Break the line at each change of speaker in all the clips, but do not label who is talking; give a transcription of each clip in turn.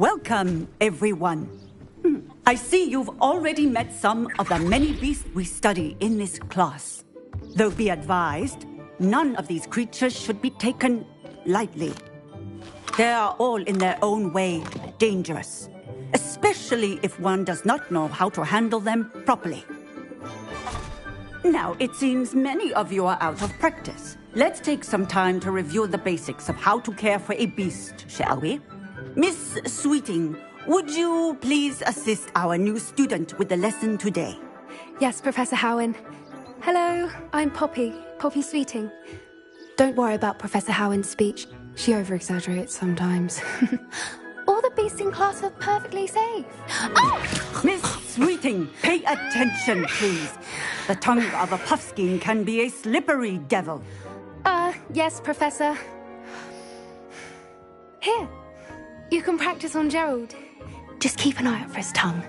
Welcome, everyone. I see you've already met some of the many beasts we study in this class. Though be advised, none of these creatures should be taken lightly. They are all in their own way dangerous, especially if one does not know how to handle them properly. Now, it seems many of you are out of practice. Let's take some time to review the basics of how to care for a beast, shall we? Miss Sweeting, would you please assist our new student with the lesson today?
Yes, Professor Howen. Hello, I'm Poppy Sweeting. Don't worry about Professor Howen's speech. She over-exaggerates sometimes. All the beasts in class are perfectly safe. Oh!
Miss Sweeting, pay attention, please. The tongue of a puffskein can be a slippery devil.
Yes, Professor. Here, you can practice on Gerald. Just keep an eye out for his tongue.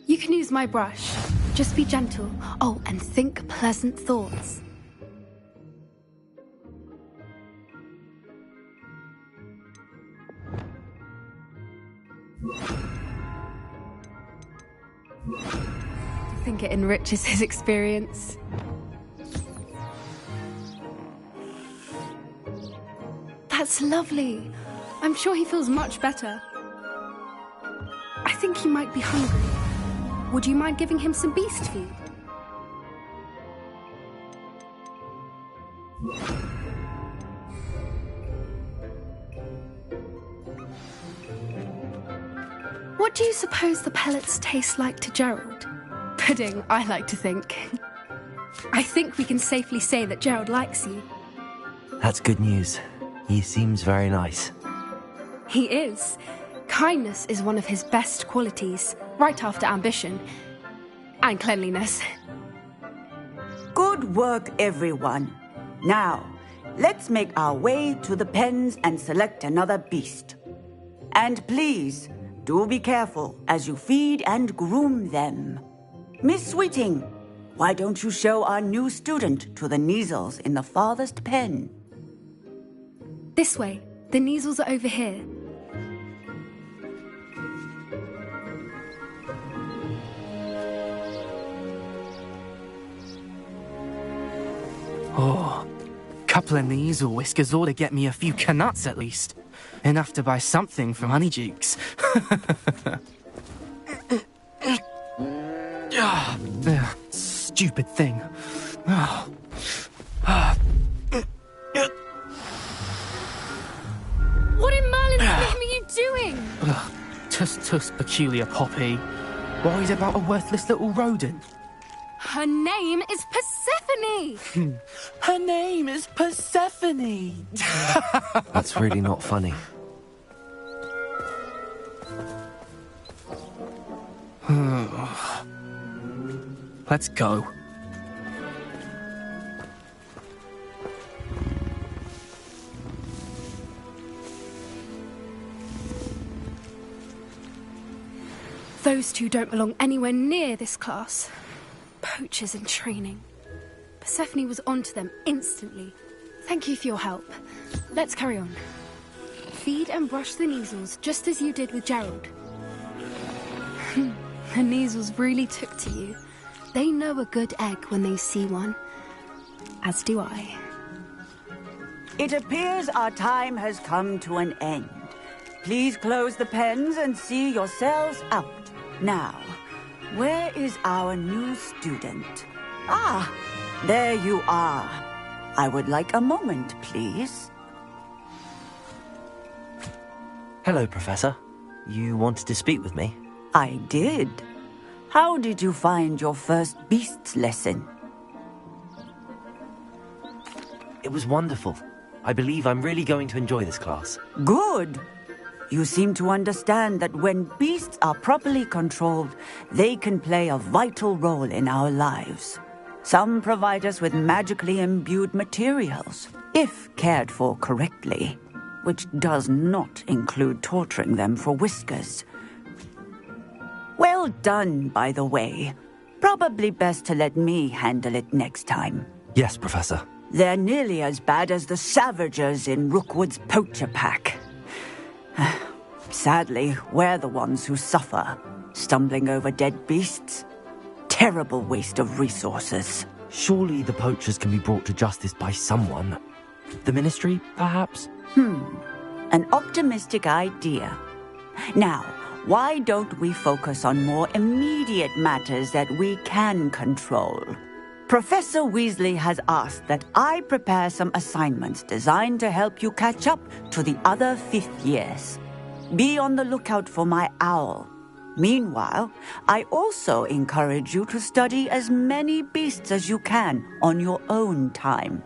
You can use my brush. Just be gentle. Oh, and think pleasant thoughts. I think it enriches his experience. That's lovely. I'm sure he feels much better. I think he might be hungry. Would you mind giving him some beast food? What do you suppose the pellets taste like to Gerald? Pudding, I like to think. I think we can safely say that Gerald likes you.
That's good news. He seems very nice.
He is. Kindness is one of his best qualities, right after ambition. And cleanliness.
Good work, everyone. Now, let's make our way to the pens and select another beast. And please, do be careful as you feed and groom them. Miss Sweeting, why don't you show our new student to the Neasels in the farthest pen?
This way. The Neasels are over here.
Oh, couple of Neasel whiskers ought to get me a few canuts at least. Enough to buy something from Honeydukes. Stupid thing.
What in Merlin's name are you doing?
Tuss, peculiar Poppy. Worried about a worthless little rodent?
Her name is Persephone!
Her name is Persephone!
That's really not funny.
Let's go.
Those two don't belong anywhere near this class. Poachers in training. Persephone was onto them instantly. Thank you for your help. Let's carry on. Feed and brush the Neasels just as you did with Gerald. The Neasels really took to you. They know a good egg when they see one. As do I.
It appears our time has come to an end. Please close the pens and see yourselves out. Now, where is our new student? Ah, there you are. I would like a moment, please.
Hello, Professor. You wanted to speak with me?
I did. How did you find your first beasts lesson?
It was wonderful. I believe I'm really going to enjoy this class.
Good. You seem to understand that when beasts are properly controlled, they can play a vital role in our lives. Some provide us with magically imbued materials, if cared for correctly, which does not include torturing them for whiskers. Well done, by the way. Probably best to let me handle it next time.
Yes, Professor.
They're nearly as bad as the Savagers in Rookwood's poacher pack. Sadly, we're the ones who suffer, stumbling over dead beasts. Terrible waste of resources.
Surely the poachers can be brought to justice by someone. The Ministry, perhaps?
An optimistic idea. Now, why don't we focus on more immediate matters that we can control? Professor Weasley has asked that I prepare some assignments designed to help you catch up to the other fifth years. Be on the lookout for my owl. Meanwhile, I also encourage you to study as many beasts as you can on your own time.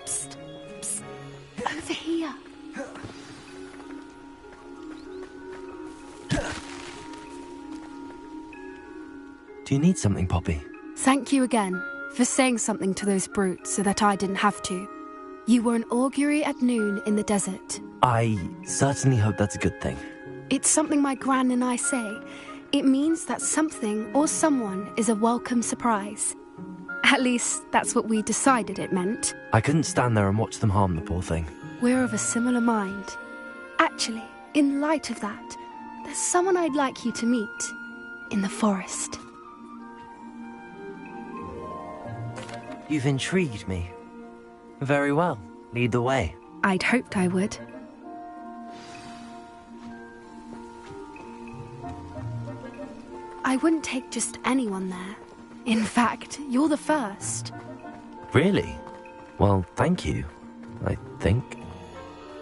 Psst, psst. Over here.
Do you need something, Poppy?
Thank you again for saying something to those brutes so that I didn't have to. You were an augury at noon in the desert.
I certainly hope that's a good thing.
It's something my gran and I say. It means that something or someone is a welcome surprise. At least, that's what we decided it meant.
I couldn't stand there and watch them harm the poor thing.
We're of a similar mind. Actually, in light of that, there's someone I'd like you to meet. In the forest.
You've intrigued me. Very well. Lead the way.
I'd hoped I would. I wouldn't take just anyone there. In fact, you're the first.
Really? Well, thank you, I think.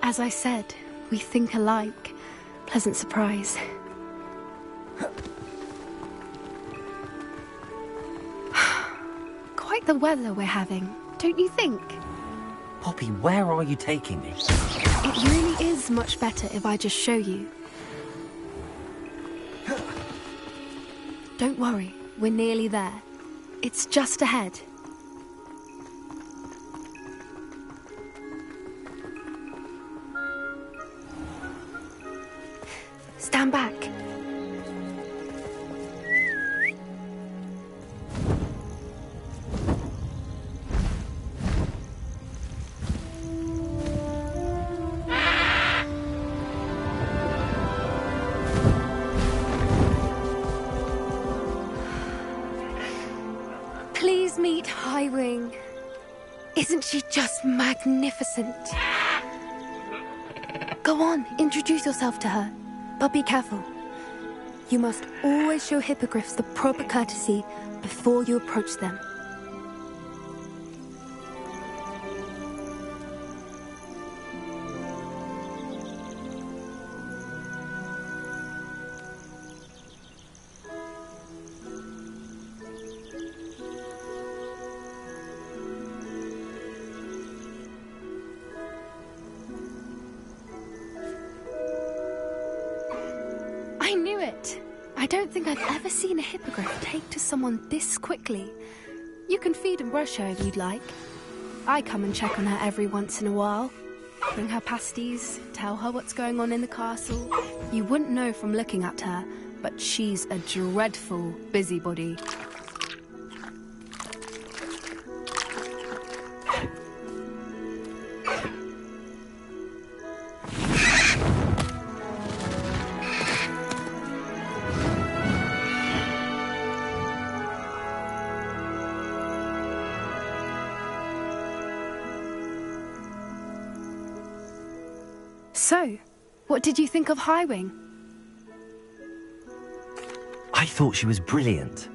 As I said, we think alike. Pleasant surprise. Quite the weather we're having, don't you think?
Poppy, where are you taking me?
It really is much better if I just show you. Don't worry, we're nearly there. It's just ahead. Stand back. Please meet Highwing. Isn't she just magnificent? Go on, introduce yourself to her. But be careful. You must always show hippogriffs the proper courtesy before you approach them. I knew it! I don't think I've ever seen a hippogriff take to someone this quickly. You can feed and brush her if you'd like. I come and check on her every once in a while. Bring her pasties, tell her what's going on in the castle. You wouldn't know from looking at her, but she's a dreadful busybody. So, what did you think of Highwing?
I thought she was brilliant.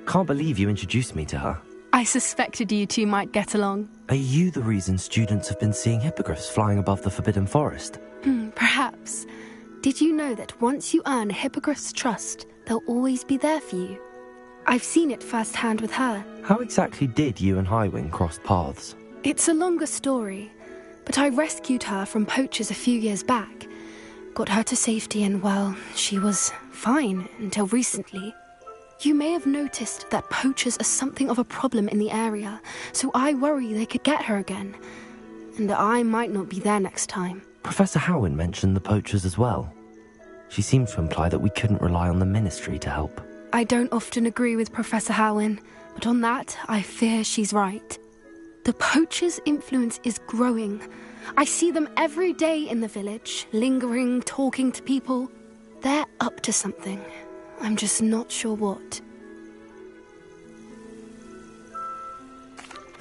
Can't believe you introduced me to her.
I suspected you two might get along.
Are you the reason students have been seeing hippogriffs flying above the Forbidden Forest?
Perhaps. Did you know that once you earn a hippogriff's trust, they'll always be there for you? I've seen it firsthand with her.
How exactly did you and Highwing cross paths?
It's a longer story, but I rescued her from poachers a few years back. Got her to safety and, well, she was fine until recently. You may have noticed that poachers are something of a problem in the area, so I worry they could get her again. And I might not be there next time.
Professor Howin mentioned the poachers as well. She seemed to imply that we couldn't rely on the Ministry to help.
I don't often agree with Professor Howin, but on that, I fear she's right. The poachers' influence is growing. I see them every day in the village, lingering, talking to people. They're up to something. I'm just not sure what.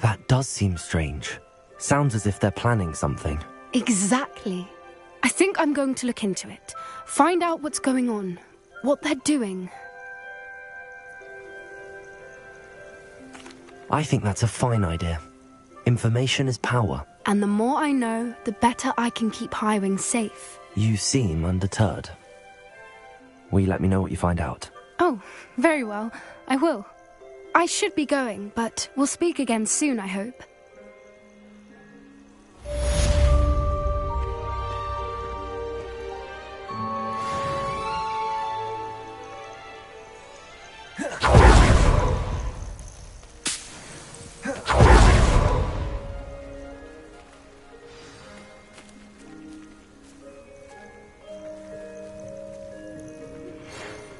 That does seem strange. Sounds as if they're planning something.
Exactly. I think I'm going to look into it. Find out what's going on. What they're doing.
I think that's a fine idea. Information is power.
And the more I know, the better I can keep Highwing safe.
You seem undeterred. Will you let me know what you find out?
Oh, very well. I will. I should be going, but we'll speak again soon, I hope.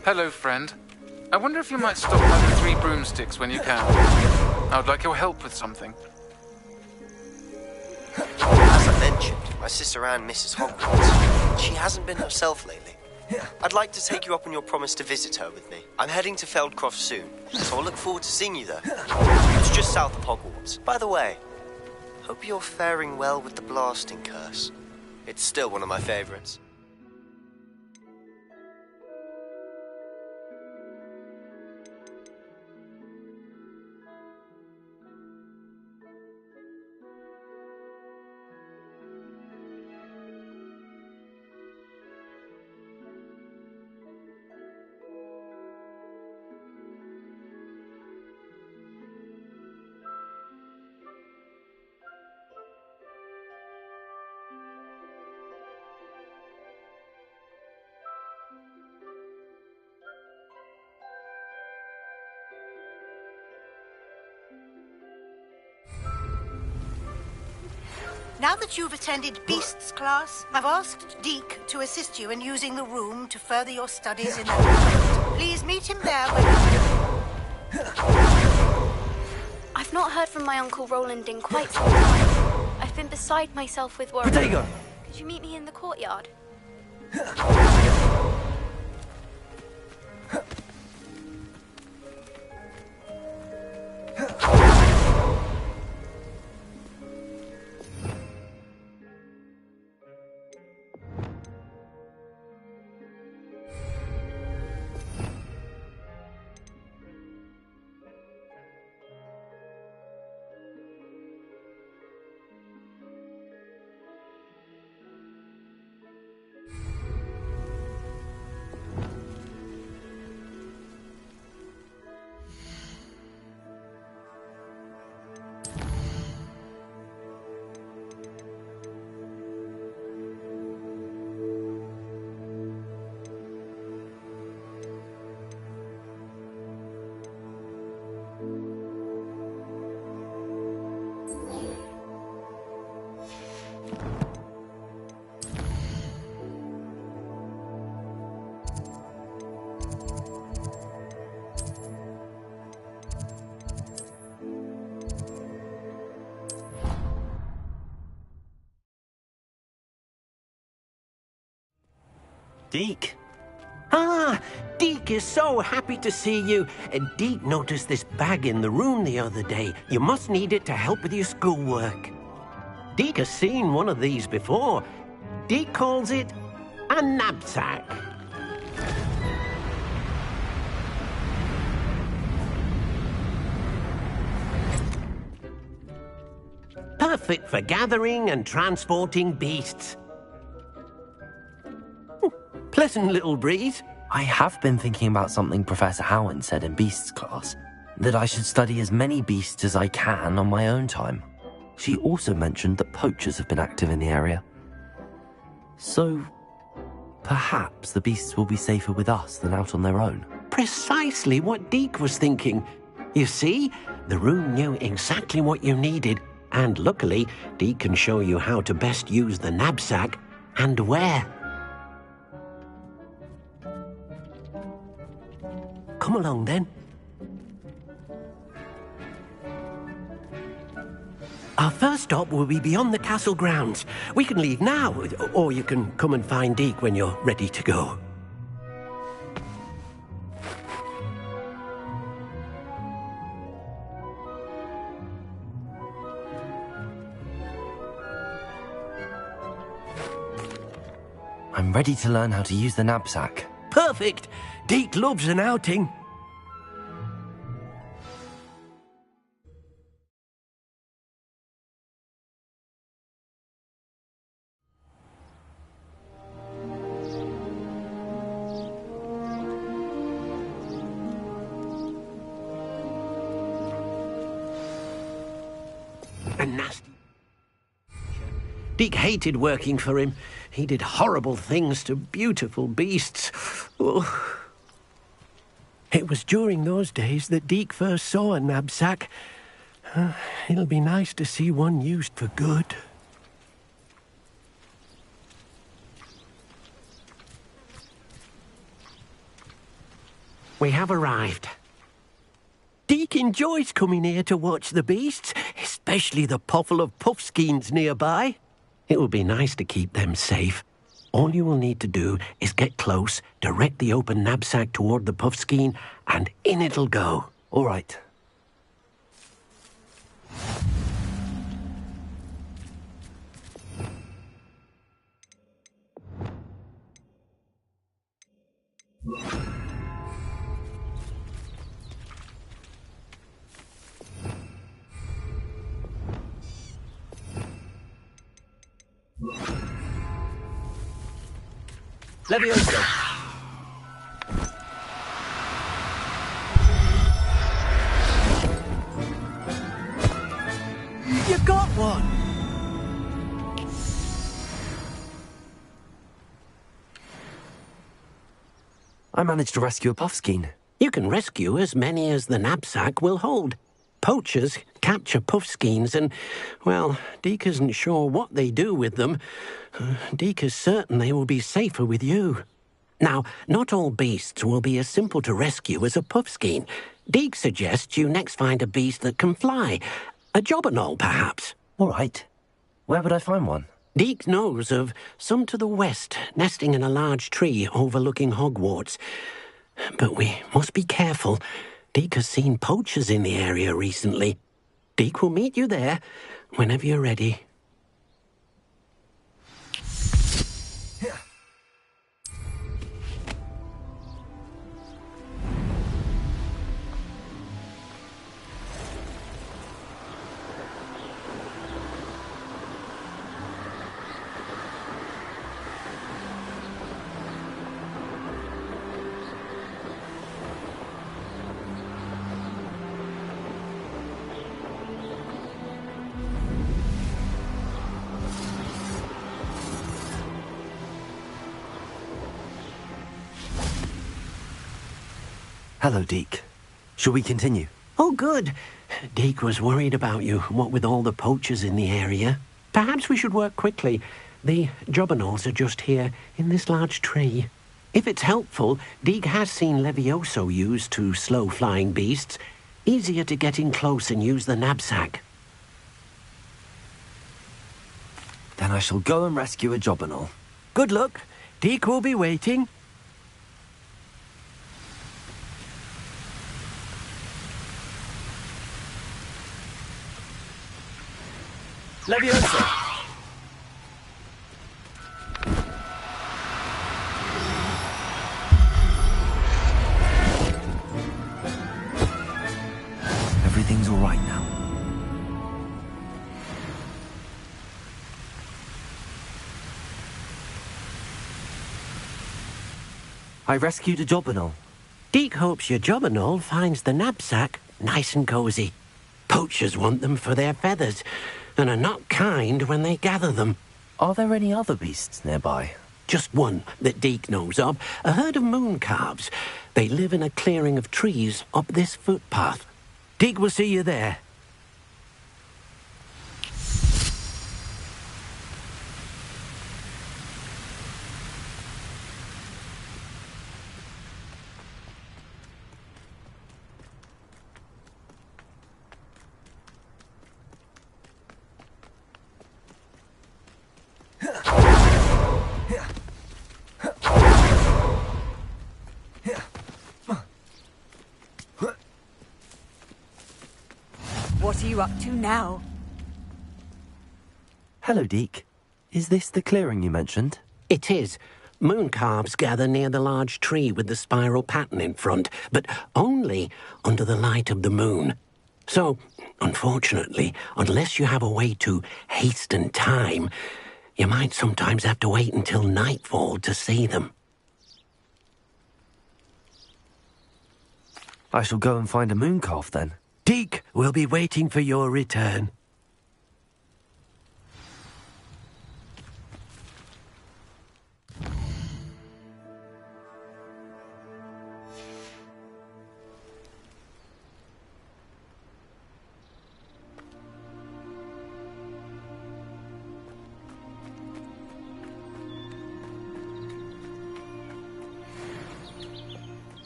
Hello, friend. I wonder if you might stop by the Three Broomsticks when you can. I would like your help with something.
As I mentioned, my sister Anne misses Hogwarts. She hasn't been herself lately. I'd like to take you up on your promise to visit her with me. I'm heading to Feldcroft soon, so I'll look forward to seeing you there. It's just south of Hogwarts. By the way, hope you're faring well with the blasting curse. It's still one of my favorites.
Now that you've attended Beasts class, I've asked Deke to assist you in using the room to further your studies in that. Please meet him there when...
I've not heard from my Uncle Roland in quite some time. I've been beside myself with worry.
Potato!
Could you meet me in the courtyard?
Deke? Ah, Deke is so happy to see you. Deke noticed this bag in the room the other day. You must need it to help with your schoolwork. Deke has seen one of these before. Deke calls it a knapsack. Perfect for gathering and transporting beasts. Pleasant little breeze.
I have been thinking about something Professor Howard said in Beasts class, that I should study as many beasts as I can on my own time. She also mentioned that poachers have been active in the area. So, perhaps the beasts will be safer with us than out on their own.
Precisely what Deke was thinking. You see, the room knew exactly what you needed, and luckily, Deke can show you how to best use the knapsack and where. Come along, then. Our first stop will be beyond the castle grounds. We can leave now, or you can come and find Deke when you're ready to go.
I'm ready to learn how to use the knapsack.
Perfect! Deke loves an outing. A nasty... Deke hated working for him. He did horrible things to beautiful beasts. Oh. It was during those days that Deke first saw a knapsack. It'll be nice to see one used for good. We have arrived. Deke enjoys coming here to watch the beasts, especially the potful of puffskeins nearby. It will be nice to keep them safe. All you will need to do is get close, direct the open knapsack toward the puffskein, and in it'll go.
All right.
Levioso. You got one!
I managed to rescue a puffskein.
You can rescue as many as the knapsack will hold. Poachers capture puffskeins and, well, Deke isn't sure what they do with them. Deke is certain they will be safer with you. Now, not all beasts will be as simple to rescue as a puffskein. Deke suggests you next find a beast that can fly. A jobberknoll, perhaps.
All right. Where would I find one?
Deke knows of some to the west, nesting in a large tree overlooking Hogwarts. But we must be careful. Deke has seen poachers in the area recently. Deke will meet you there whenever you're ready.
Hello, Deke. Shall we continue?
Oh, good. Deke was worried about you, what with all the poachers in the area. Perhaps we should work quickly. The jobberknolls are just here, in this large tree. If it's helpful, Deke has seen Levioso used to slow flying beasts. Easier to get in close and use the knapsack.
Then I shall go and rescue a jobberknoll.
Good luck. Deke will be waiting. Levioso.
Everything's all right now. I rescued a jobberknoll.
Deke hopes your jobberknoll finds the knapsack nice and cozy. Poachers want them for their feathers, and are not kind when they gather them.
Are there any other beasts nearby?
Just one that Deke knows of, a herd of mooncalves. They live in a clearing of trees up this footpath. Deke will see you there.
you up to now?
Hello, Deke. Is this the clearing you mentioned?
It is. Moon calves gather near the large tree with the spiral pattern in front, but only under the light of the moon. So, unfortunately, unless you have a way to hasten time, you might sometimes have to wait until nightfall to see them.
I shall go and find a moon calf then.
Deke will be waiting for your return.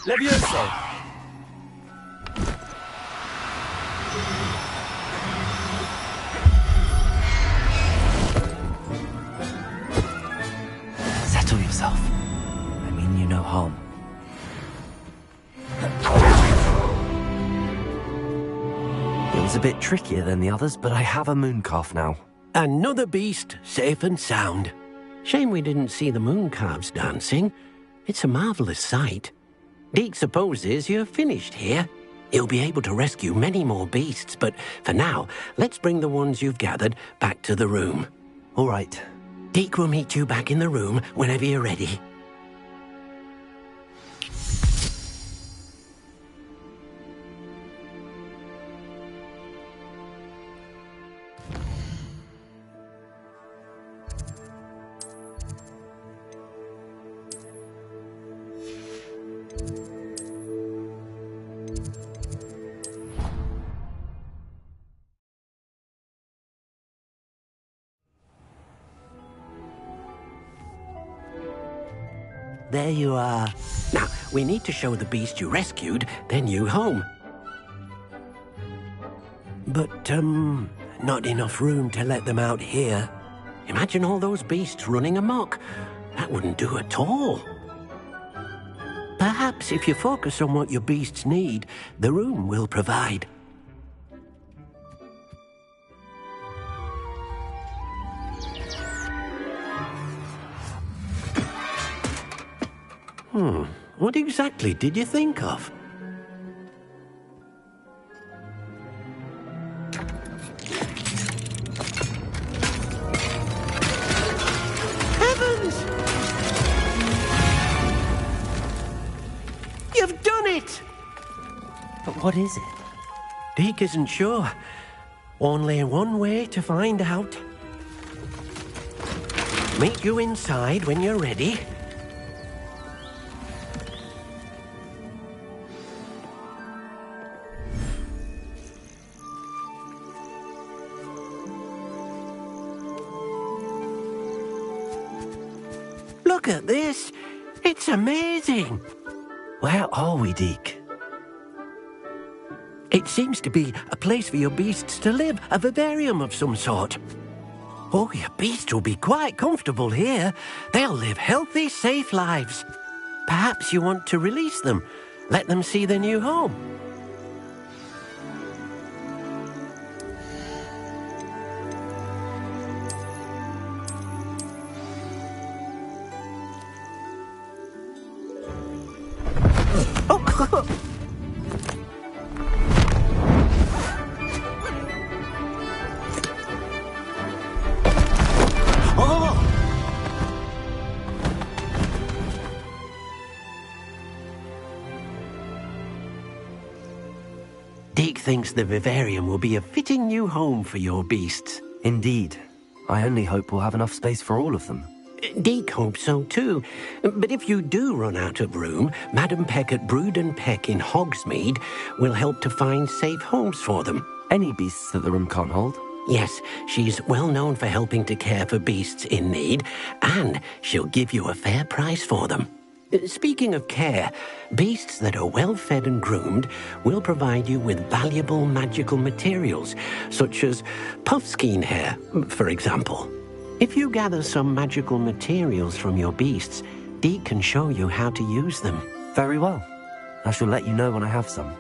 Levioso! Settle yourself. I mean you no harm. It was a bit trickier than the others, but I have a moon calf now.
Another beast, safe and sound. Shame we didn't see the moon calves dancing. It's a marvellous sight. Deke supposes you're finished here. He'll be able to rescue many more beasts, but for now, let's bring the ones you've gathered back to the room.
All right.
Deke will meet you back in the room whenever you're ready. There you are. Now, we need to show the beast you rescued their new home. But, not enough room to let them out here. Imagine all those beasts running amok. That wouldn't do at all. Perhaps if you focus on what your beasts need, the room will provide. What exactly did you think of? Heavens! You've done it!
But what is it?
Deke isn't sure. Only one way to find out. Meet you inside when you're ready. Look at this. It's amazing.
Where are we, Deke?
It seems to be a place for your beasts to live, a vivarium of some sort. Oh, your beasts will be quite comfortable here. They'll live healthy, safe lives. Perhaps you want to release them, let them see their new home. Deke thinks the vivarium will be a fitting new home for your beasts.
Indeed. I only hope we'll have enough space for all of them.
Deke hopes so too. But if you do run out of room, Madam Peck at Brood and Peck in Hogsmeade will help to find safe homes for them.
Any beasts that the room can't hold?
Yes, she's well known for helping to care for beasts in need, and she'll give you a fair price for them. Speaking of care, beasts that are well fed and groomed will provide you with valuable magical materials, such as puffskein hair, for example. If you gather some magical materials from your beasts, Deke can show you how to use them.
Very well. I shall let you know when I have some.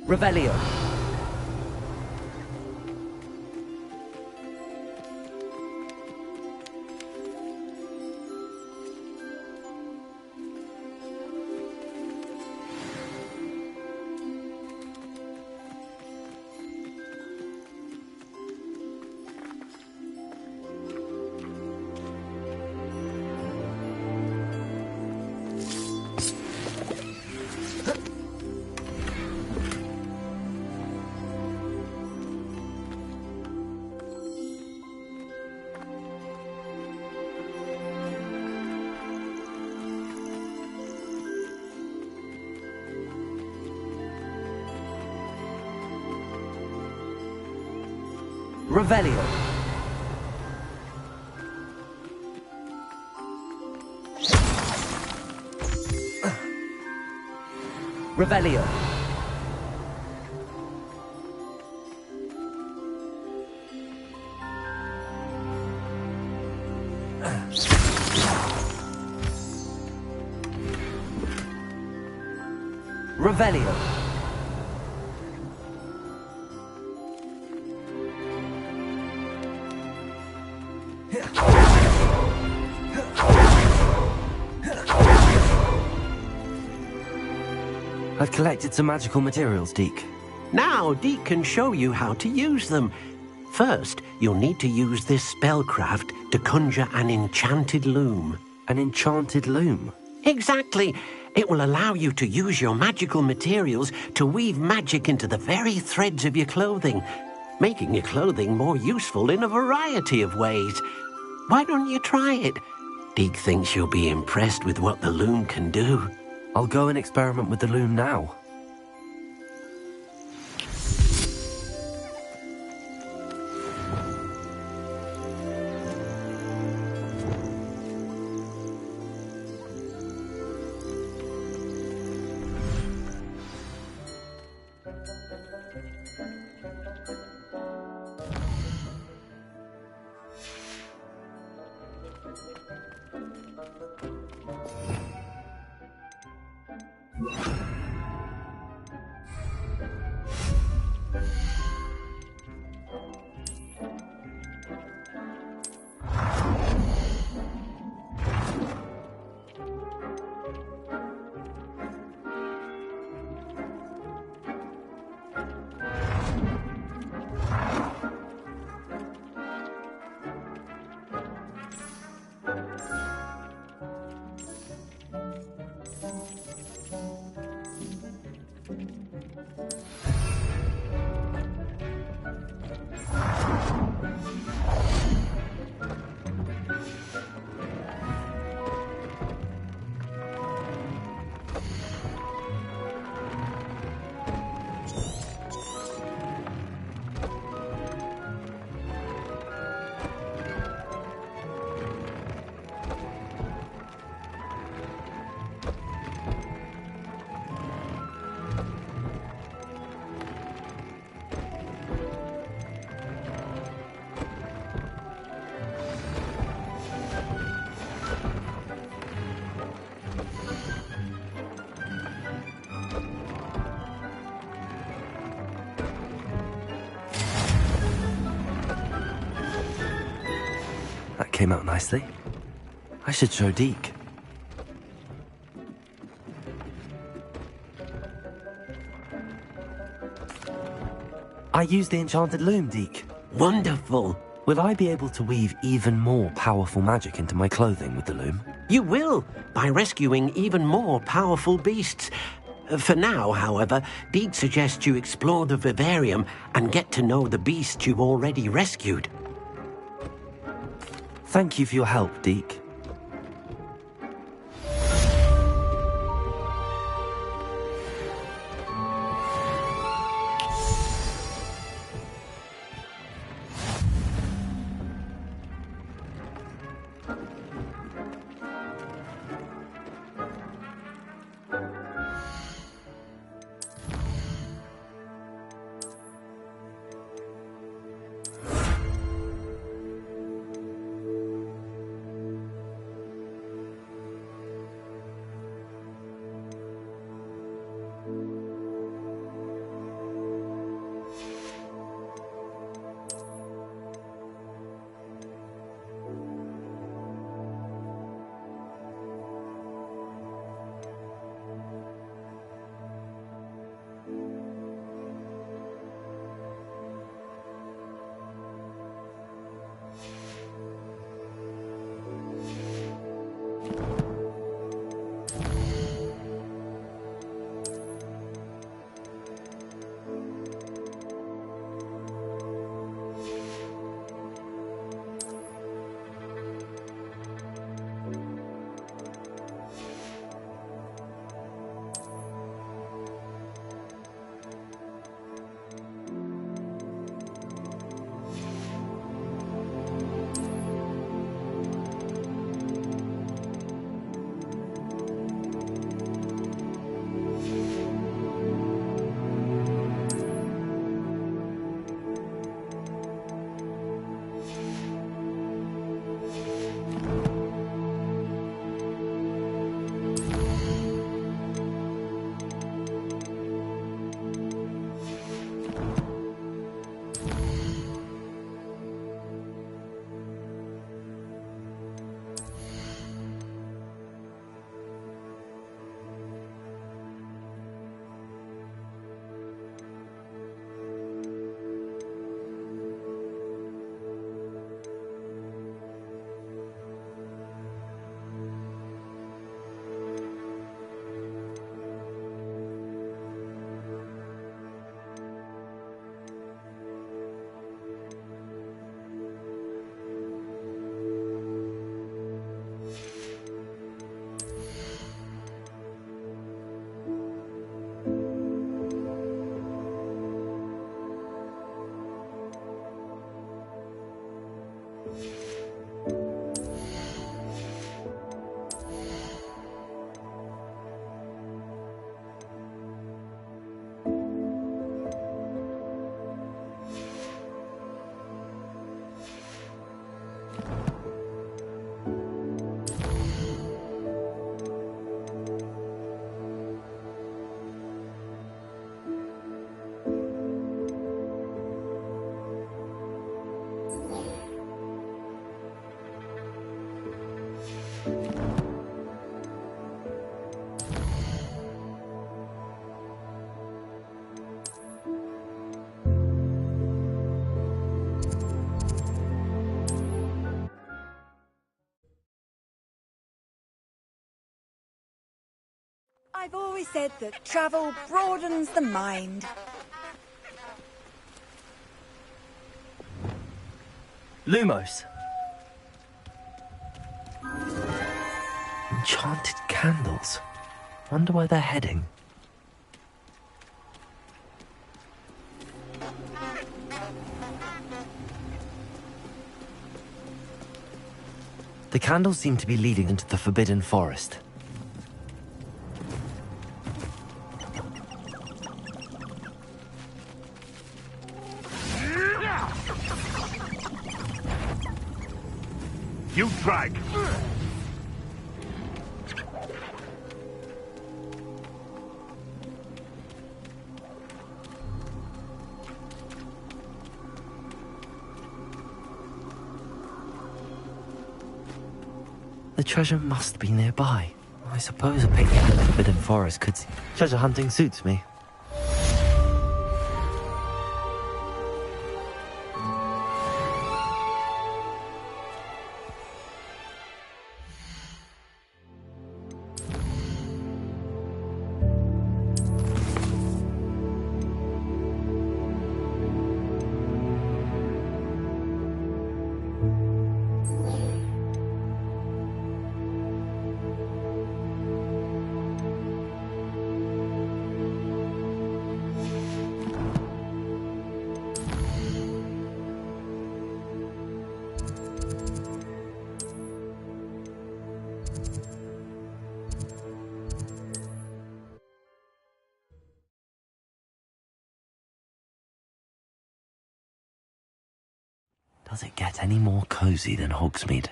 Revelio. Revelio. Revelio. Revelio. I've collected some magical materials, Deke.
Now, Deke can show you how to use them. First, you'll need to use this spellcraft to conjure an enchanted loom.
An enchanted loom?
Exactly. It will allow you to use your magical materials to weave magic into the very threads of your clothing, making your clothing more useful in a variety of ways. Why don't you try it? Deke thinks you'll be impressed with what the loom can do.
I'll go and experiment with the loom now. That came out nicely. I should show Deke. I used the enchanted loom, Deke.
Wonderful.
Will I be able to weave even more powerful magic into my clothing with the loom?
You will, by rescuing even more powerful beasts. For now, however, Deke suggests you explore the vivarium and get to know the beasts you've already rescued.
Thank you for your help, Deke.
I've always said that travel broadens the mind.
Lumos. Enchanted candles. Wonder where they're heading. The candles seem to be leading into the Forbidden Forest.
You drag!
The treasure must be nearby. I suppose a picnic in the Forbidden Forest could... Treasure hunting suits me. Does it get any more cozy than Hogsmeade?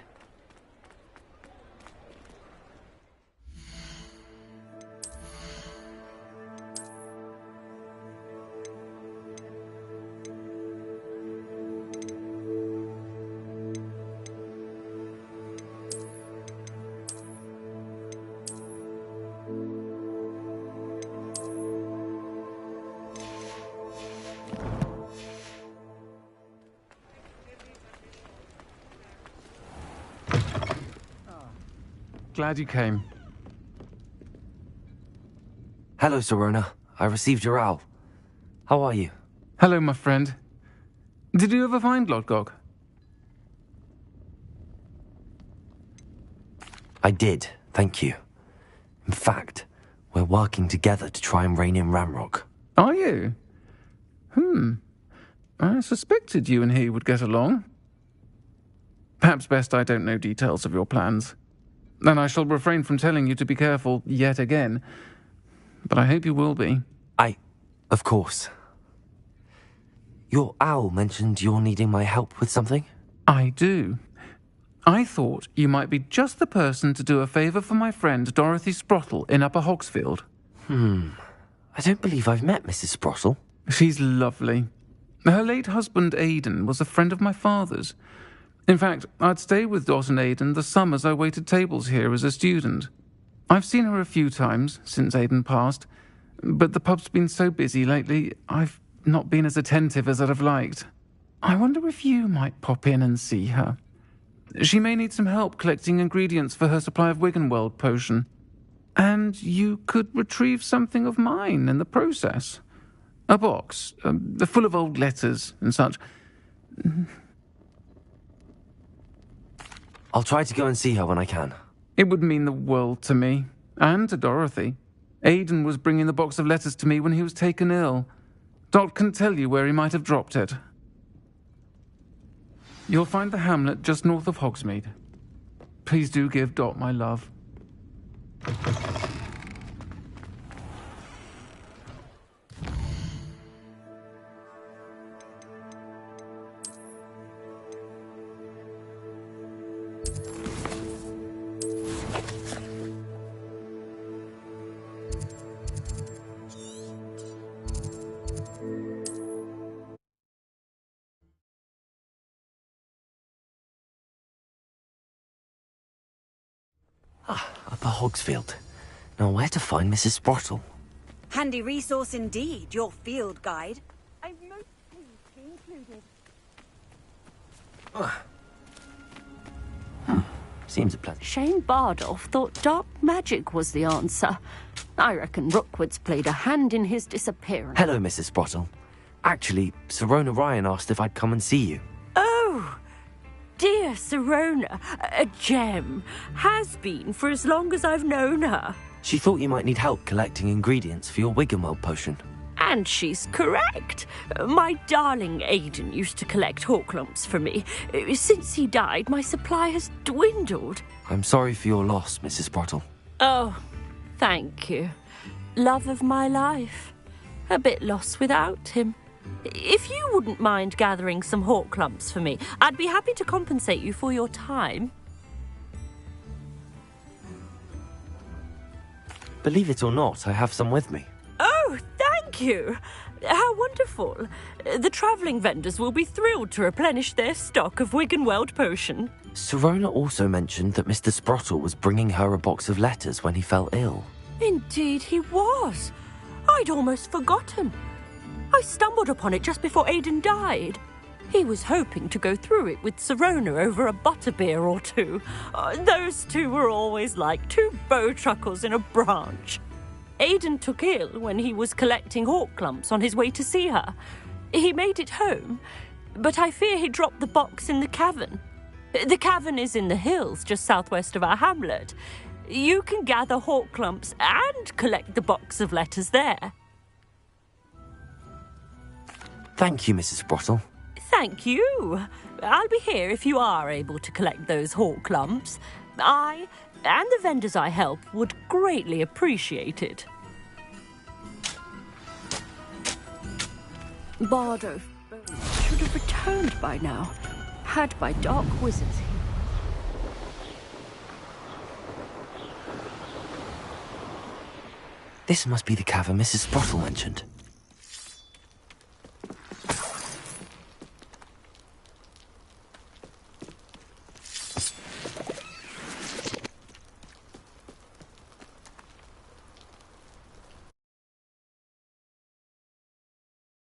Glad you came.
Hello, Serona. I received your owl. How are you?
Hello, my friend. Did you ever find Lodgok?
I did, thank you. In fact, we're working together to try and rein in Ramrock.
Are you? I suspected you and he would get along. Perhaps best I don't know details of your plans. And I shall refrain from telling you to be careful yet again. But I hope you will be.
Of course. Your owl mentioned you're needing my help with something?
I do. I thought you might be just the person to do a favour for my friend Dorothy Sprottle in Upper Hogsfield.
I don't believe I've met Mrs. Sprottle.
She's lovely. Her late husband Aidan was a friend of my father's. In fact, I'd stay with Dot and Aidan the summers I waited tables here as a student. I've seen her a few times since Aidan passed, but the pub's been so busy lately, I've not been as attentive as I'd have liked. I wonder if you might pop in and see her. She may need some help collecting ingredients for her supply of Wiggenweld potion. And you could retrieve something of mine in the process. A box, full of old letters and such.
I'll try to go and see her when I can.
It would mean the world to me, and to Dorothy. Aidan was bringing the box of letters to me when he was taken ill. Dot can tell you where he might have dropped it. You'll find the hamlet just north of Hogsmeade. Please do give Dot my love.
Upper Hogsfield. Now where to find Mrs. Sprottle?
Handy resource indeed, your field guide. I'm most pleased to be included.
Seems a pleasant.
Shane Bardolph thought dark magic was the answer.
I reckon Rookwood's played a hand in his disappearance.
Hello, Mrs. Sprottle. Actually, Sirona Ryan asked if I'd come and see you.
Oh, dear Sirona, a gem. Has been for as long as I've known her.
She thought you might need help collecting ingredients for your Wiggenweld potion.
And she's correct. My darling Aidan used to collect Horklumps for me. Since he died, my supply has dwindled.
I'm sorry for your loss, Mrs. Sprottle.
Oh, thank you. Love of my life. A bit lost without him. If you wouldn't mind gathering some Horklumps for me, I'd be happy to compensate you for your time.
Believe it or not, I have some with me.
Oh, thank you. How wonderful. The travelling vendors will be thrilled to replenish their stock of Wiggenweld potion.
Sirona also mentioned that Mr. Sprottle was bringing her a box of letters when he fell ill.
Indeed he was. I'd almost forgotten. I stumbled upon it just before Aidan died. He was hoping to go through it with Sirona over a butterbeer or two. Those two were always like two bowtruckles in a branch. Aidan took ill when he was collecting Horklumps on his way to see her. He made it home, but I fear he dropped the box in the cavern. The cavern is in the hills just southwest of our hamlet. You can gather Horklumps and collect the box of letters there.
Thank you, Mrs. Sprottle.
Thank you. I'll be here if you are able to collect those Horklumps. I and the vendors I help would greatly appreciate it. Bardo should have returned by now, had by dark wizards.
This must be the cavern Mrs. Sprottle mentioned.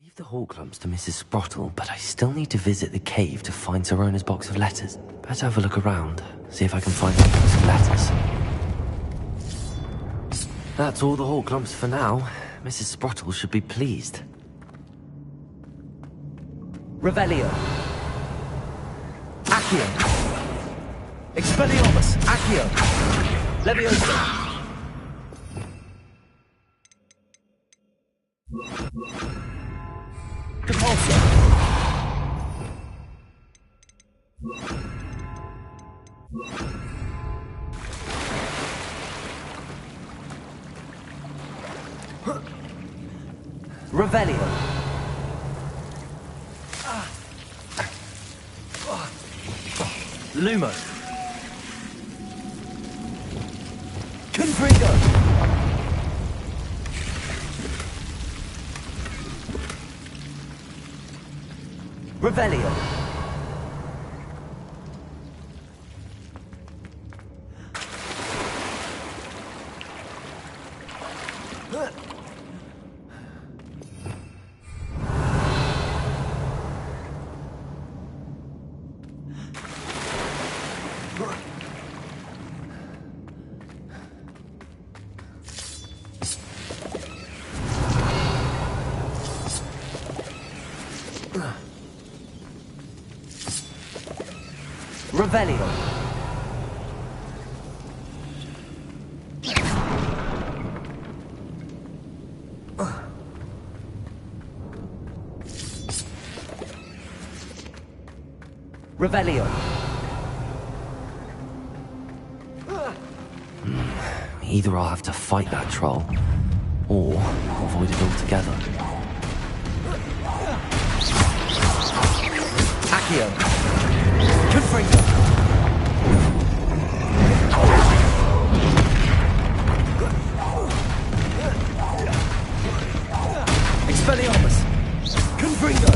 Leave the Horklumps to Mrs. Sprottle, but I still need to visit the cave to find Sirona's box of letters. Better have a look around, see if I can find the box of letters. That's all the Horklumps for now. Mrs. Sprottle should be pleased.
Revelio. Accio. Expelliarmus. Accio. Leviosa. Compulso. Revelio. Lumo. Confringo. Revelio. Revelio. Revelio.
Either I'll have to fight that troll, or avoid it altogether.
Accio. Confringo. Expelliarmus. Confringo.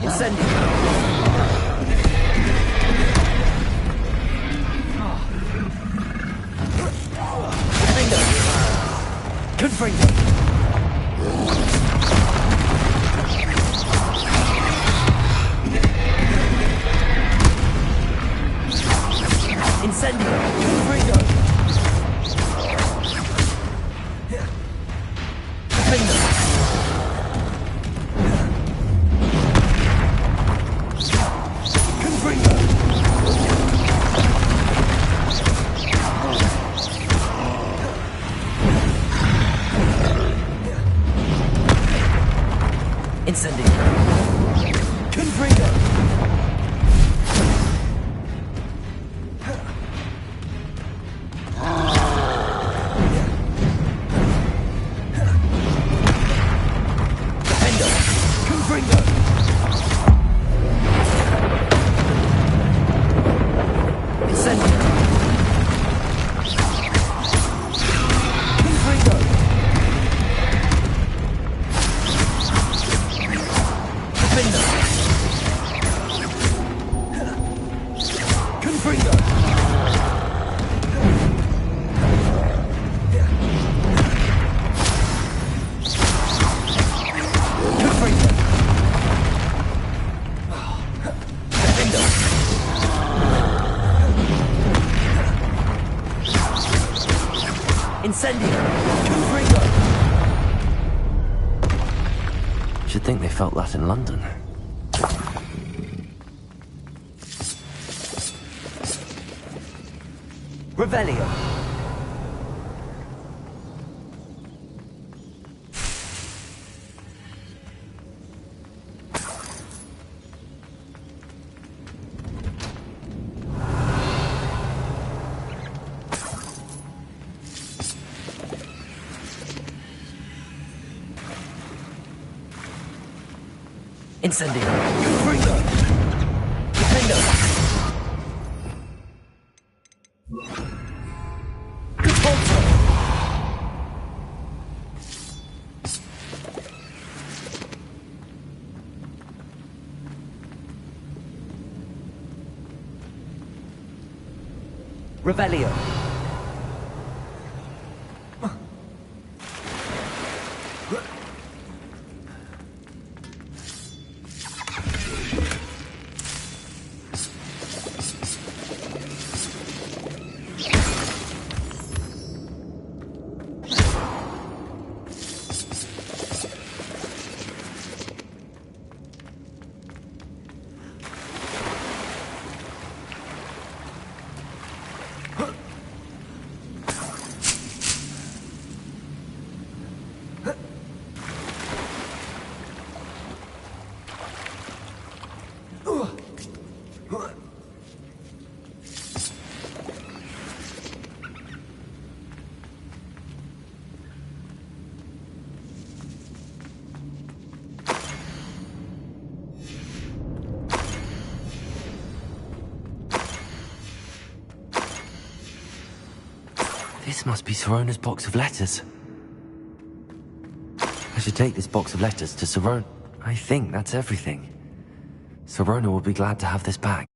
Incendio. Confringo. Incendio! Confringo! Defender! Confringo! Incendio! Confringo!
Should think they felt that in London.
Revelio. Incendio. Confringo. Defendo. Repulsor. Revelio.
This must be Sirona's box of letters. I should take this box of letters to Sirona. I think that's everything. Sirona will be glad to have this back.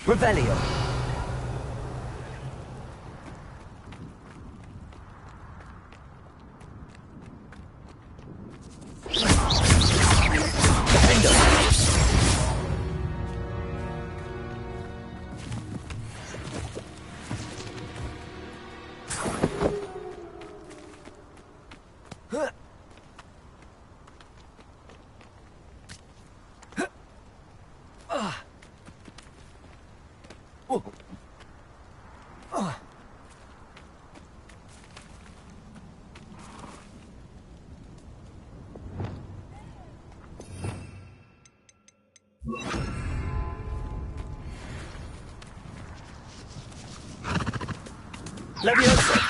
Revelio. Leviosa.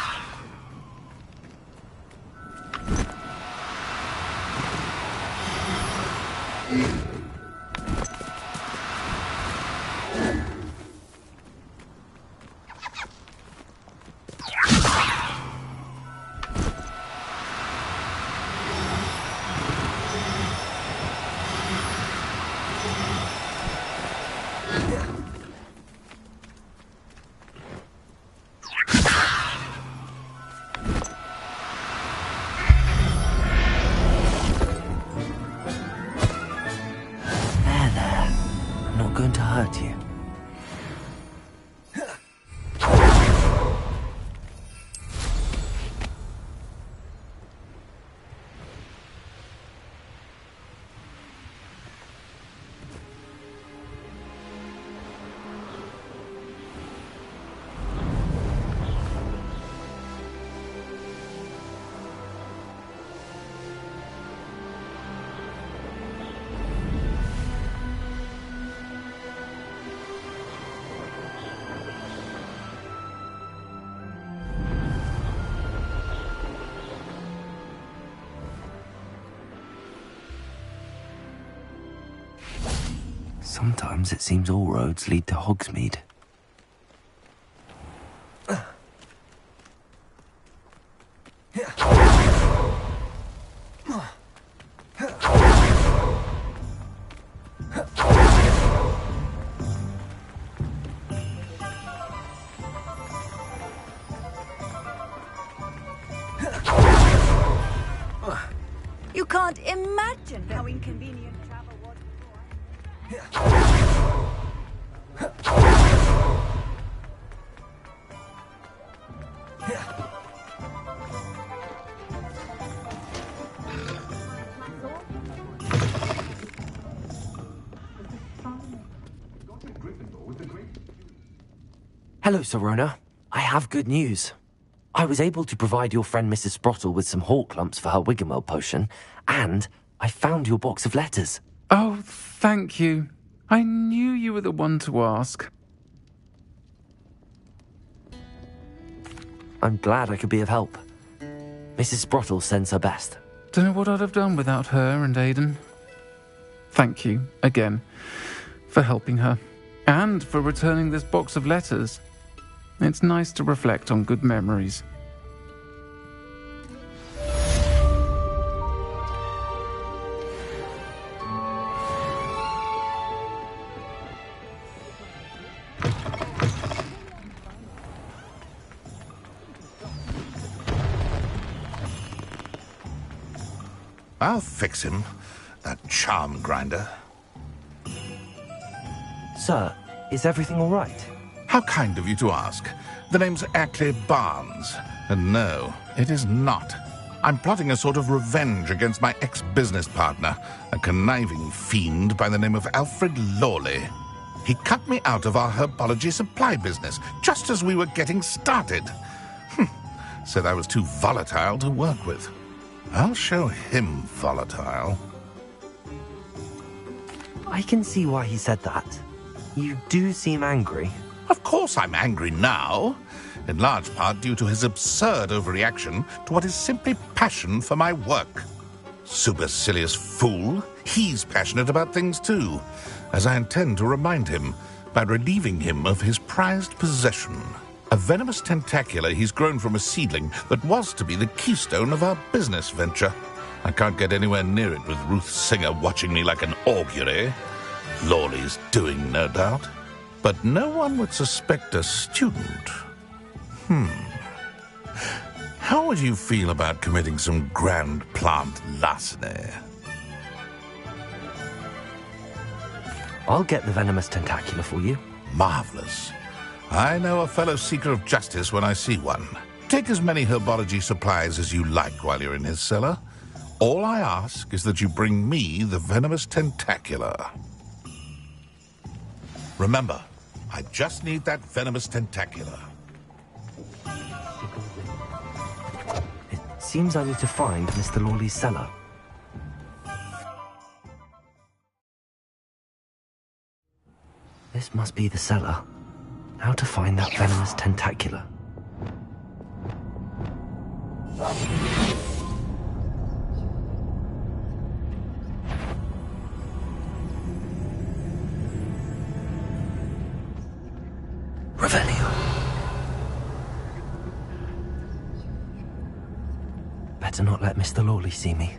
not going to hurt you. Sometimes it seems all roads lead to Hogsmeade.
You can't imagine how inconvenient travel was before.
Hello, Serona. I have good news. I was able to provide your friend Mrs. Sprottle with some hawk lumps for her Wiggenwell potion, and I found your box of letters.
Oh, thank you. I knew you were the one to ask.
I'm glad I could be of help. Mrs. Sprottle sends her best.
Don't know what I'd have done without her and Aidan. Thank you, again, for helping her, and for returning this box of letters. It's nice to reflect on good memories.
I'll fix him, that charm grinder.
Sir, is everything all right?
How kind of you to ask. The name's Ackley Barnes, and no, it is not. I'm plotting a sort of revenge against my ex-business partner, a conniving fiend by the name of Alfred Lawley. He cut me out of our herbology supply business, just as we were getting started. Said I was too volatile to work with. I'll show him volatile.
I can see why he said that. You do seem angry.
Of course I'm angry now, in large part due to his absurd overreaction to what is simply passion for my work. Supercilious fool, he's passionate about things too, as I intend to remind him by relieving him of his prized possession. A venomous tentacula he's grown from a seedling that was to be the keystone of our business venture. I can't get anywhere near it with Ruth Singer watching me like an augury. Lawley's doing, no doubt. But no one would suspect a student. How would you feel about committing some grand plant larceny?
I'll get the venomous tentacula for you.
Marvelous. I know a fellow seeker of justice when I see one. Take as many herbology supplies as you like while you're in his cellar. All I ask is that you bring me the venomous tentacula. Remember, I just need that venomous tentacula.
It seems I need to find Mr. Lawley's cellar. This must be the cellar. How to find that venomous tentacula? Revelio. Better not let Mr. Lawley see me.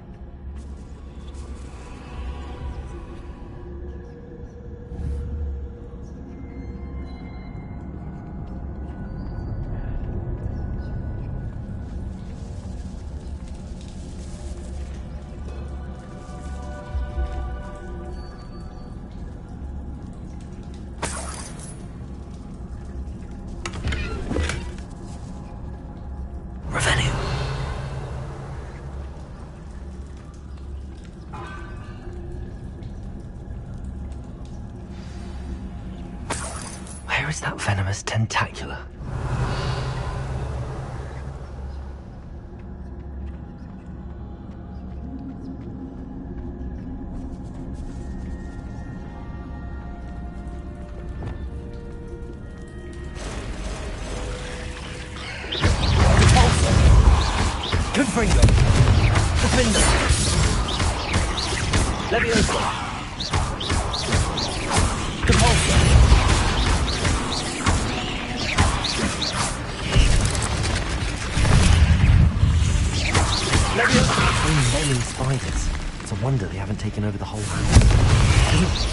Where is that venomous tentacula?
Confringo. Defender. Leviosa. Compulsor.
Many spiders. It's a wonder they haven't taken over the whole house.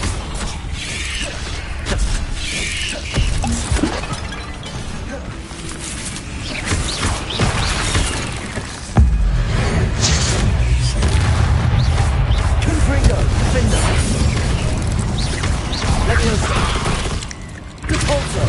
Confringo. Defender. Leviosa. Compulsor.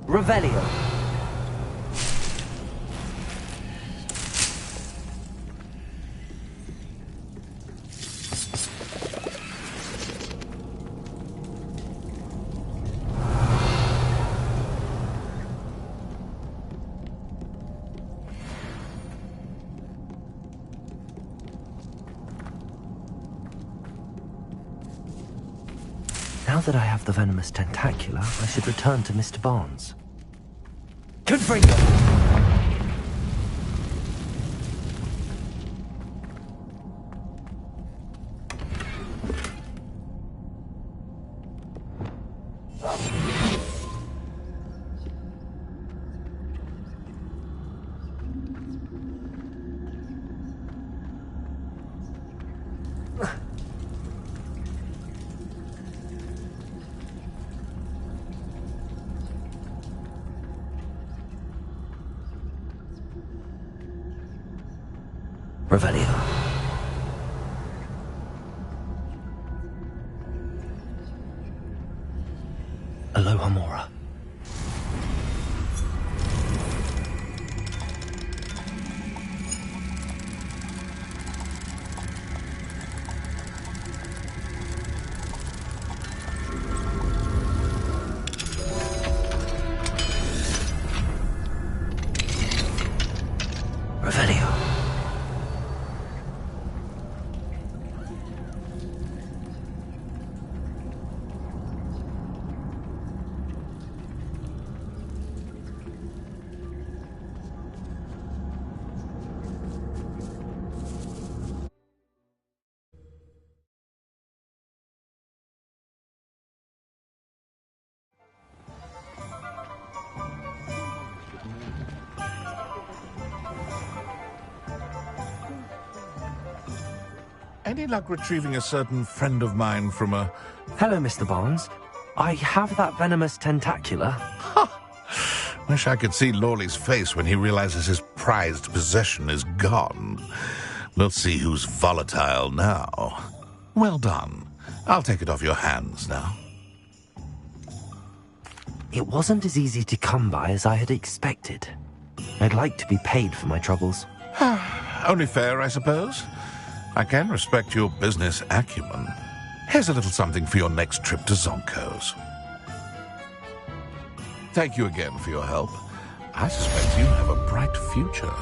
Revelio.
Now that I have the venomous tentacula, I should return to Mr. Barnes.
Confringo.
Revelio. Aloha Mora. Revelio.
Any luck retrieving a certain friend of mine from a...
Hello, Mr. Barnes. I have that venomous tentacula.
Wish I could see Lawley's face when he realizes his prized possession is gone. We'll see who's volatile now. Well done. I'll take it off your hands now.
It wasn't as easy to come by as I had expected. I'd like to be paid for my troubles.
Only fair, I suppose. I can respect your business acumen. Here's a little something for your next trip to Zonko's. Thank you again for your help. I suspect you have a bright future.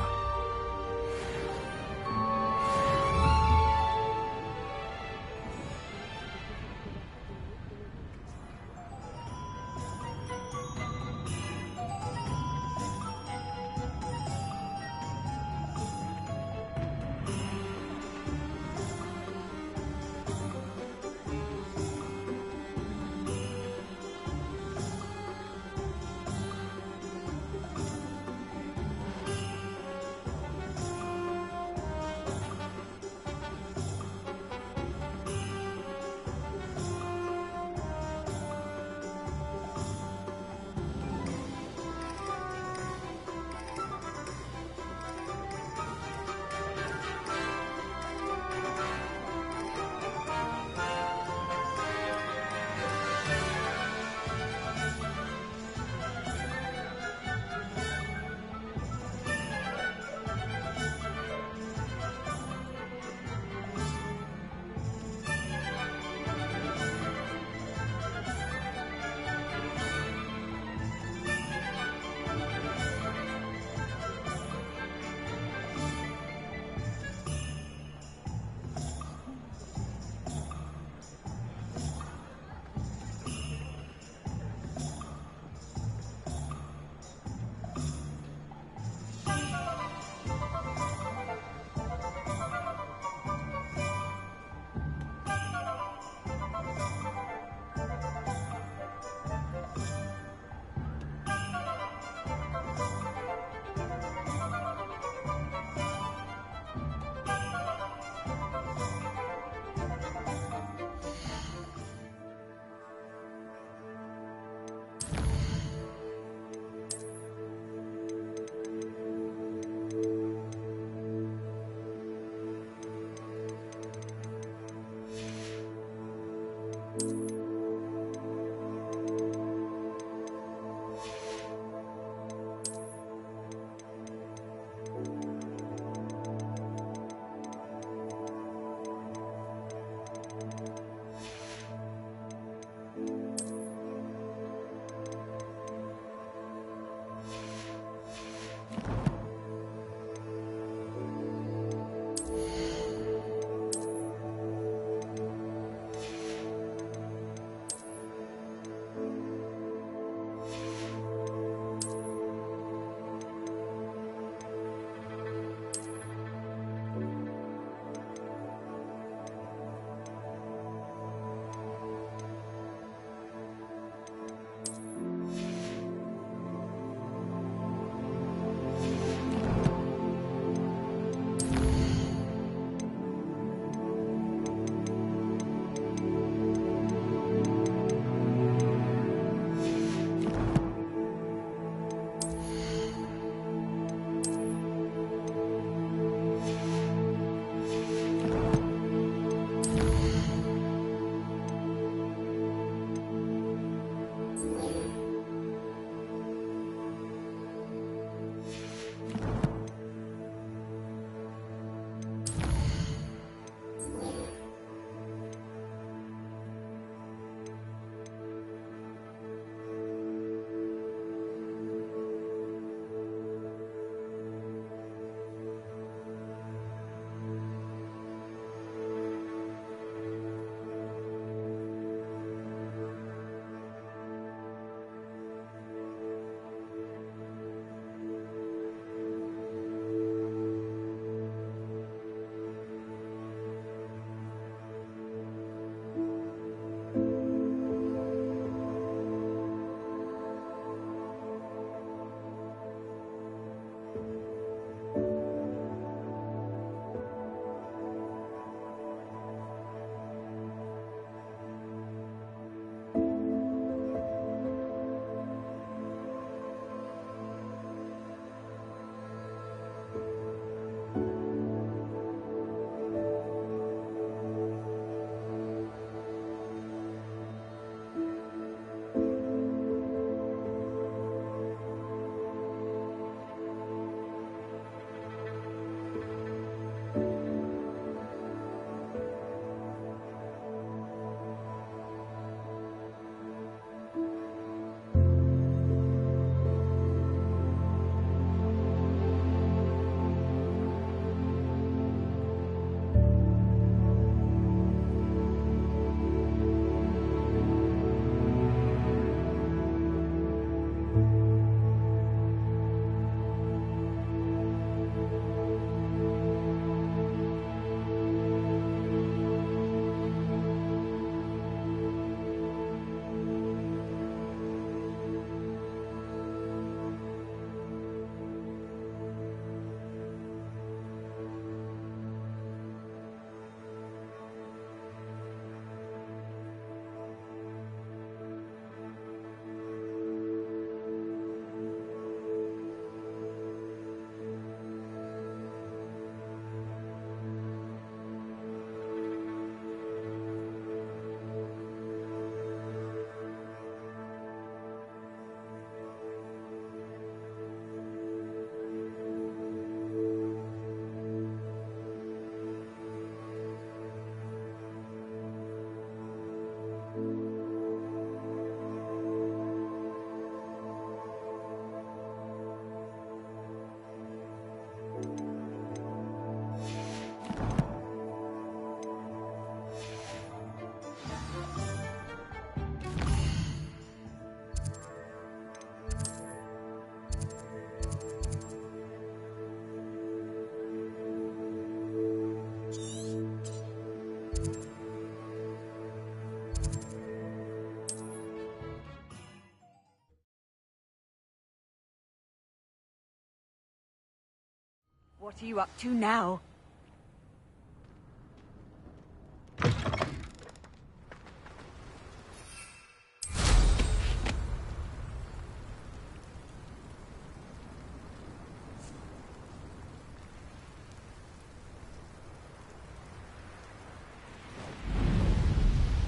What are you up to now?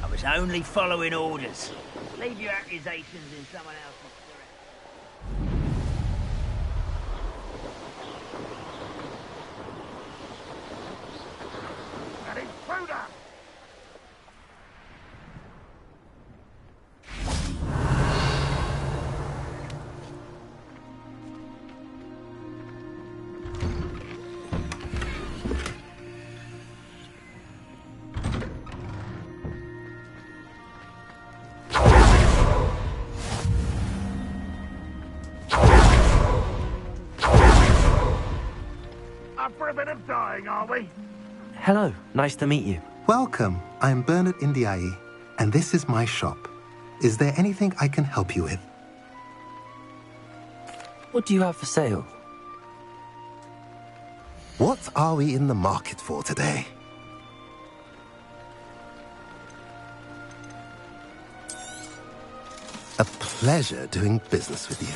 I was only following orders. Leave your accusations in someone else's direction.
An intruder! Up for a bit of dying, are we?
Hello, nice to meet you.
Welcome. I'm Bernard Indiai, and this is my shop. Is there anything I can help you with?
What do you have for sale?
What are we in the market for today? A pleasure doing business with you.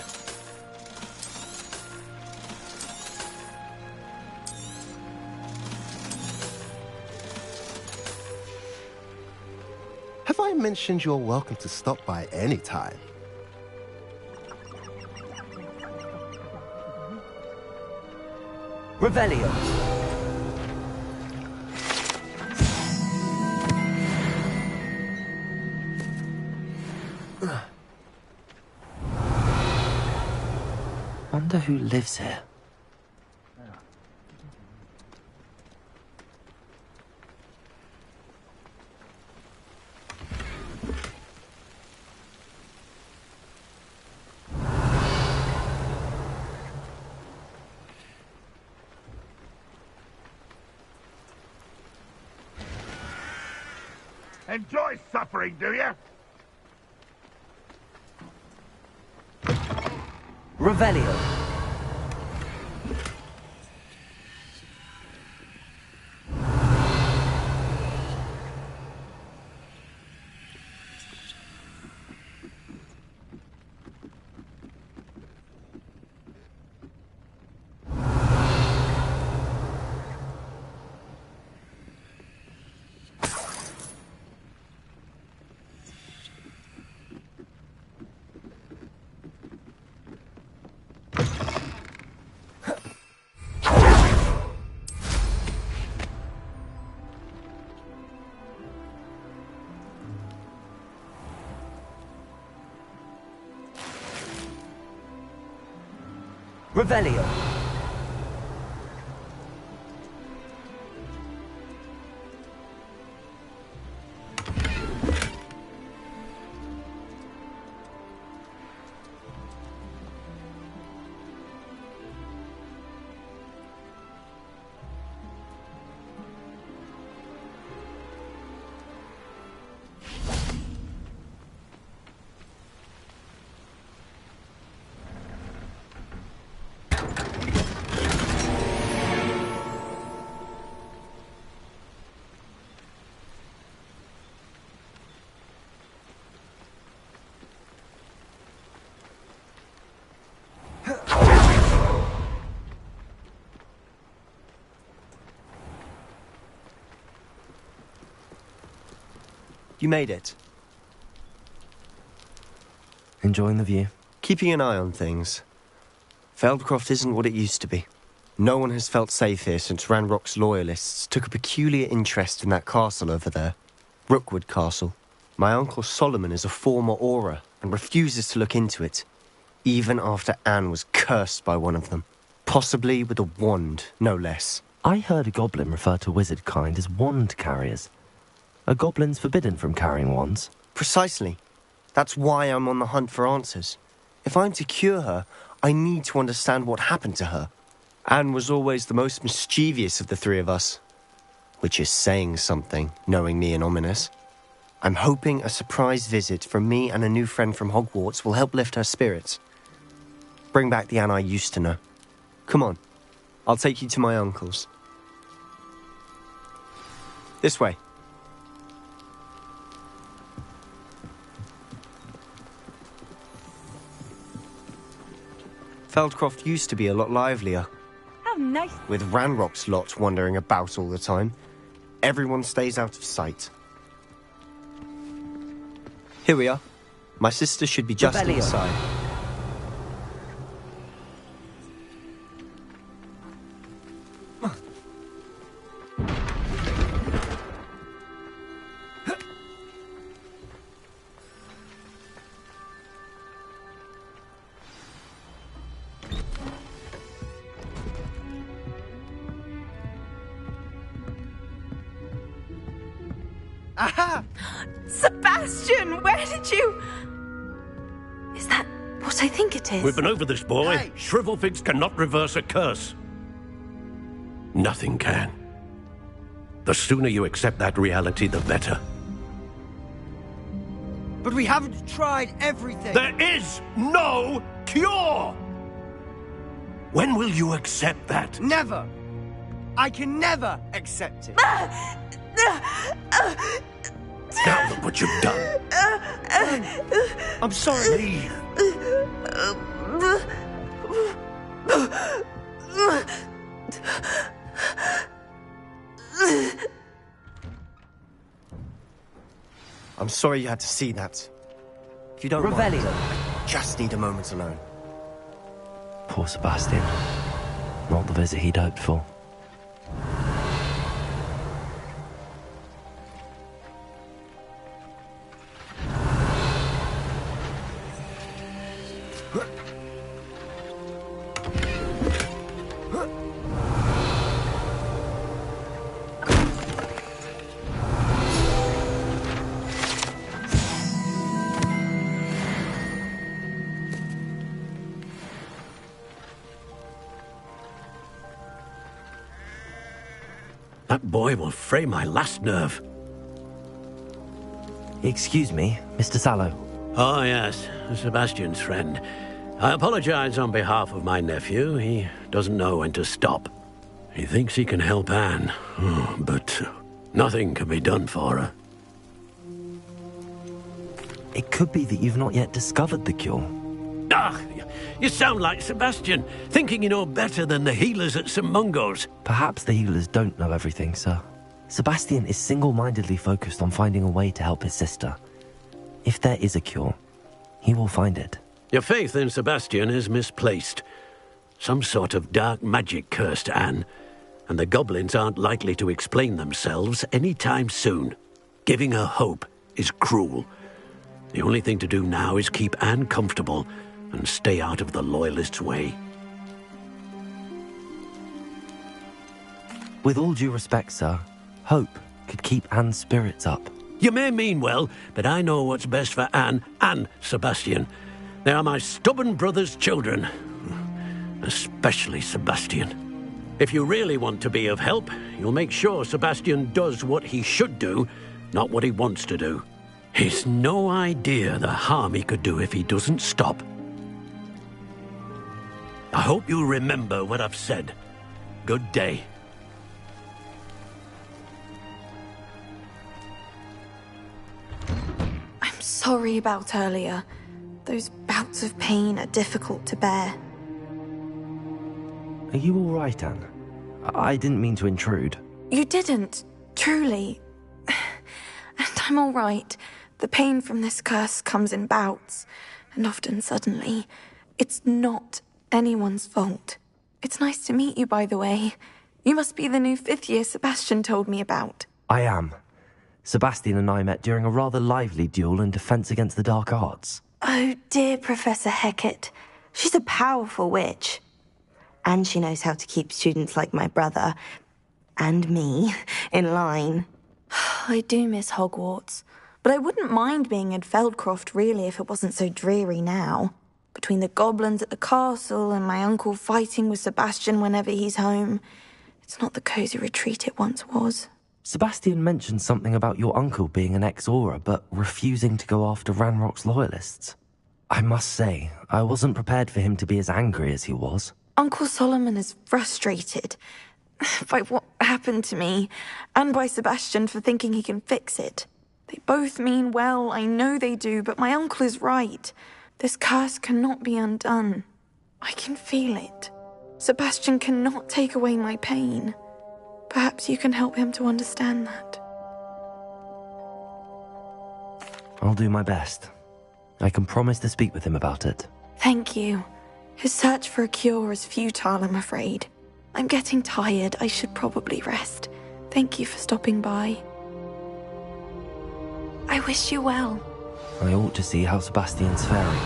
Have I mentioned you're welcome to stop by any time?
Revelio.
Wonder who lives here.
Enjoy suffering, do you?
Revelio. Revelio.
You made it.
Enjoying the view?
Keeping an eye on things. Feldcroft isn't what it used to be. No one has felt safe here since Ranrock's loyalists took a peculiar interest in that castle over there. Rookwood Castle. My uncle Solomon is a former Auror and refuses to look into it, even after Anne was cursed by one of them. Possibly with a wand, no less.
I heard a goblin refer to wizard kind as wand carriers. Are goblins forbidden from carrying wands?
Precisely. That's why I'm on the hunt for answers. If I'm to cure her, I need to understand what happened to her. Anne was always the most mischievous of the three of us. Which is saying something, knowing me and Ominous. I'm hoping a surprise visit from me and a new friend from Hogwarts will help lift her spirits. Bring back the Anne I used to know. Come on. I'll take you to my uncle's. This way. Feldcroft used to be a lot livelier,
How nice.
with Ranrock's lot wandering about all the time. Everyone stays out of sight. Here we are. My sister should be just
Revelio.
inside.
Aha! Sebastian, where did you...
Is that what I think it is?
We've been over this, boy.
Hey.
Shrivelfigs cannot reverse a curse. Nothing can. The sooner you accept that reality, the better.
But we haven't tried everything.
There is no cure! When will you accept that?
Never. I can never accept it.
Now look what you've done.
I'm sorry.
Leave.
I'm sorry you had to see that. If you don't mind,
Revelio.
I just need a moment alone.
Poor Sebastian. Not the visit he'd hoped for.
That boy will fray my last nerve.
Excuse me, Mr. Sallow.
Oh, yes, Sebastian's friend. I apologize on behalf of my nephew. He doesn't know when to stop. He thinks he can help Anne, but nothing can be done for her.
It could be that you've not yet discovered the cure.
Ah, you sound like Sebastian, thinking you know better than the healers at St. Mungo's.
Perhaps the healers don't know everything, sir. Sebastian is single-mindedly focused on finding a way to help his sister. If there is a cure, he will find it.
Your faith in Sebastian is misplaced. Some sort of dark magic cursed Anne, and the goblins aren't likely to explain themselves anytime soon. Giving her hope is cruel. The only thing to do now is keep Anne comfortable and stay out of the Loyalists' way.
With all due respect, sir, hope could keep Anne's spirits up.
You may mean well, but I know what's best for Anne and Sebastian. They are my stubborn brother's children. Especially Sebastian. If you really want to be of help, you'll make sure Sebastian does what he should do, not what he wants to do. He's no idea the harm he could do if he doesn't stop. I hope you remember what I've said. Good day.
I'm sorry about earlier. Those bouts of pain are difficult to bear.
Are you all right, Anne? I didn't mean to intrude.
You didn't, truly. And I'm all right. The pain from this curse comes in bouts, and often suddenly. It's not anyone's fault. It's nice to meet you, by the way. You must be the new 5th year Sebastian told me about.
I am. Sebastian and I met during a rather lively duel in defense against the dark arts.
Oh, dear Professor Hecat. She's a powerful witch. And she knows how to keep students like my brother, and me, in line. I do miss Hogwarts, but I wouldn't mind being in Feldcroft, really, if it wasn't so dreary now. Between the goblins at the castle and my uncle fighting with Sebastian whenever he's home, it's not the cosy retreat it once was.
Sebastian mentioned something about your uncle being an ex-Aura, but refusing to go after Ranrock's loyalists. I must say, I wasn't prepared for him to be as angry as he was.
Uncle Solomon is frustrated by what happened to me, and by Sebastian for thinking he can fix it. They both mean well, I know they do, but my uncle is right. This curse cannot be undone. I can feel it. Sebastian cannot take away my pain. Perhaps you can help him to understand that.
I'll do my best. I can promise to speak with him about it.
Thank you. His search for a cure is futile, I'm afraid. I'm getting tired. I should probably rest. Thank you for stopping by. I wish you well.
I ought to see how Sebastian's faring.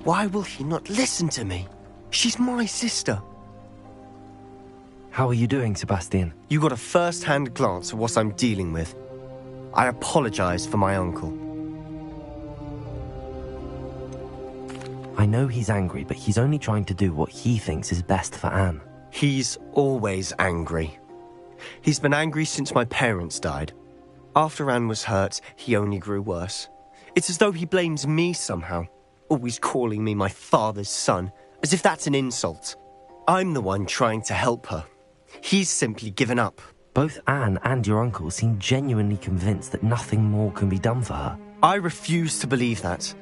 Why will he not listen to me? She's my sister.
How are you doing, Sebastian?
You got a first-hand glance at what I'm dealing with. I apologize for my uncle.
I know he's angry, but he's only trying to do what he thinks is best for Anne.
He's always angry. He's been angry since my parents died. After Anne was hurt, he only grew worse. It's as though he blames me somehow, always calling me my father's son, as if that's an insult. I'm the one trying to help her. He's simply given up.
Both Anne and your uncle seem genuinely convinced that nothing more can be done for her.
I refuse to believe that.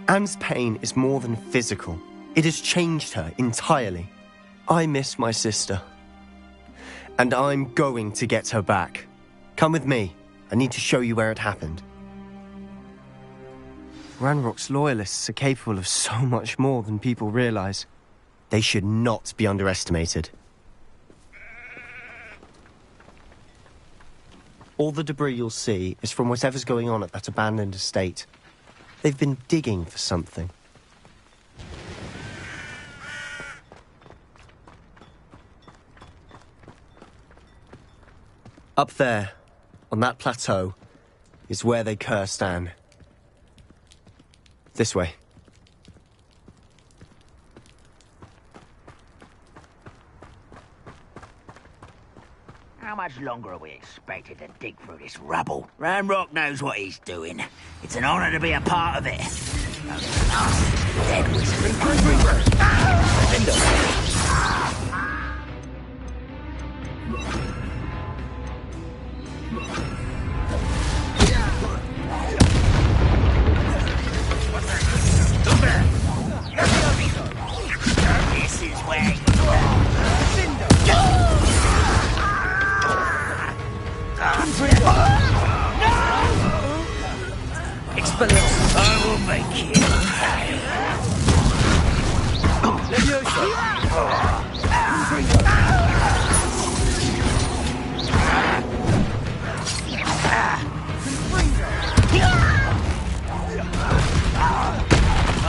Anne's pain is more than physical. It has changed her entirely. I miss my sister. And I'm going to get her back. Come with me. I need to show you where it happened. Ranrock's loyalists are capable of so much more than people realize. They should not be underestimated. All the debris you'll see is from whatever's going on at that abandoned estate. They've been digging for something. Up there, on that plateau, is where they cursed Anne. This way.
How much longer are we expected to dig through this rubble? Ranrock knows what he's doing. It's an honor to be a part of it. Dead wizard. This is where Expelliarmus! I will make you pay.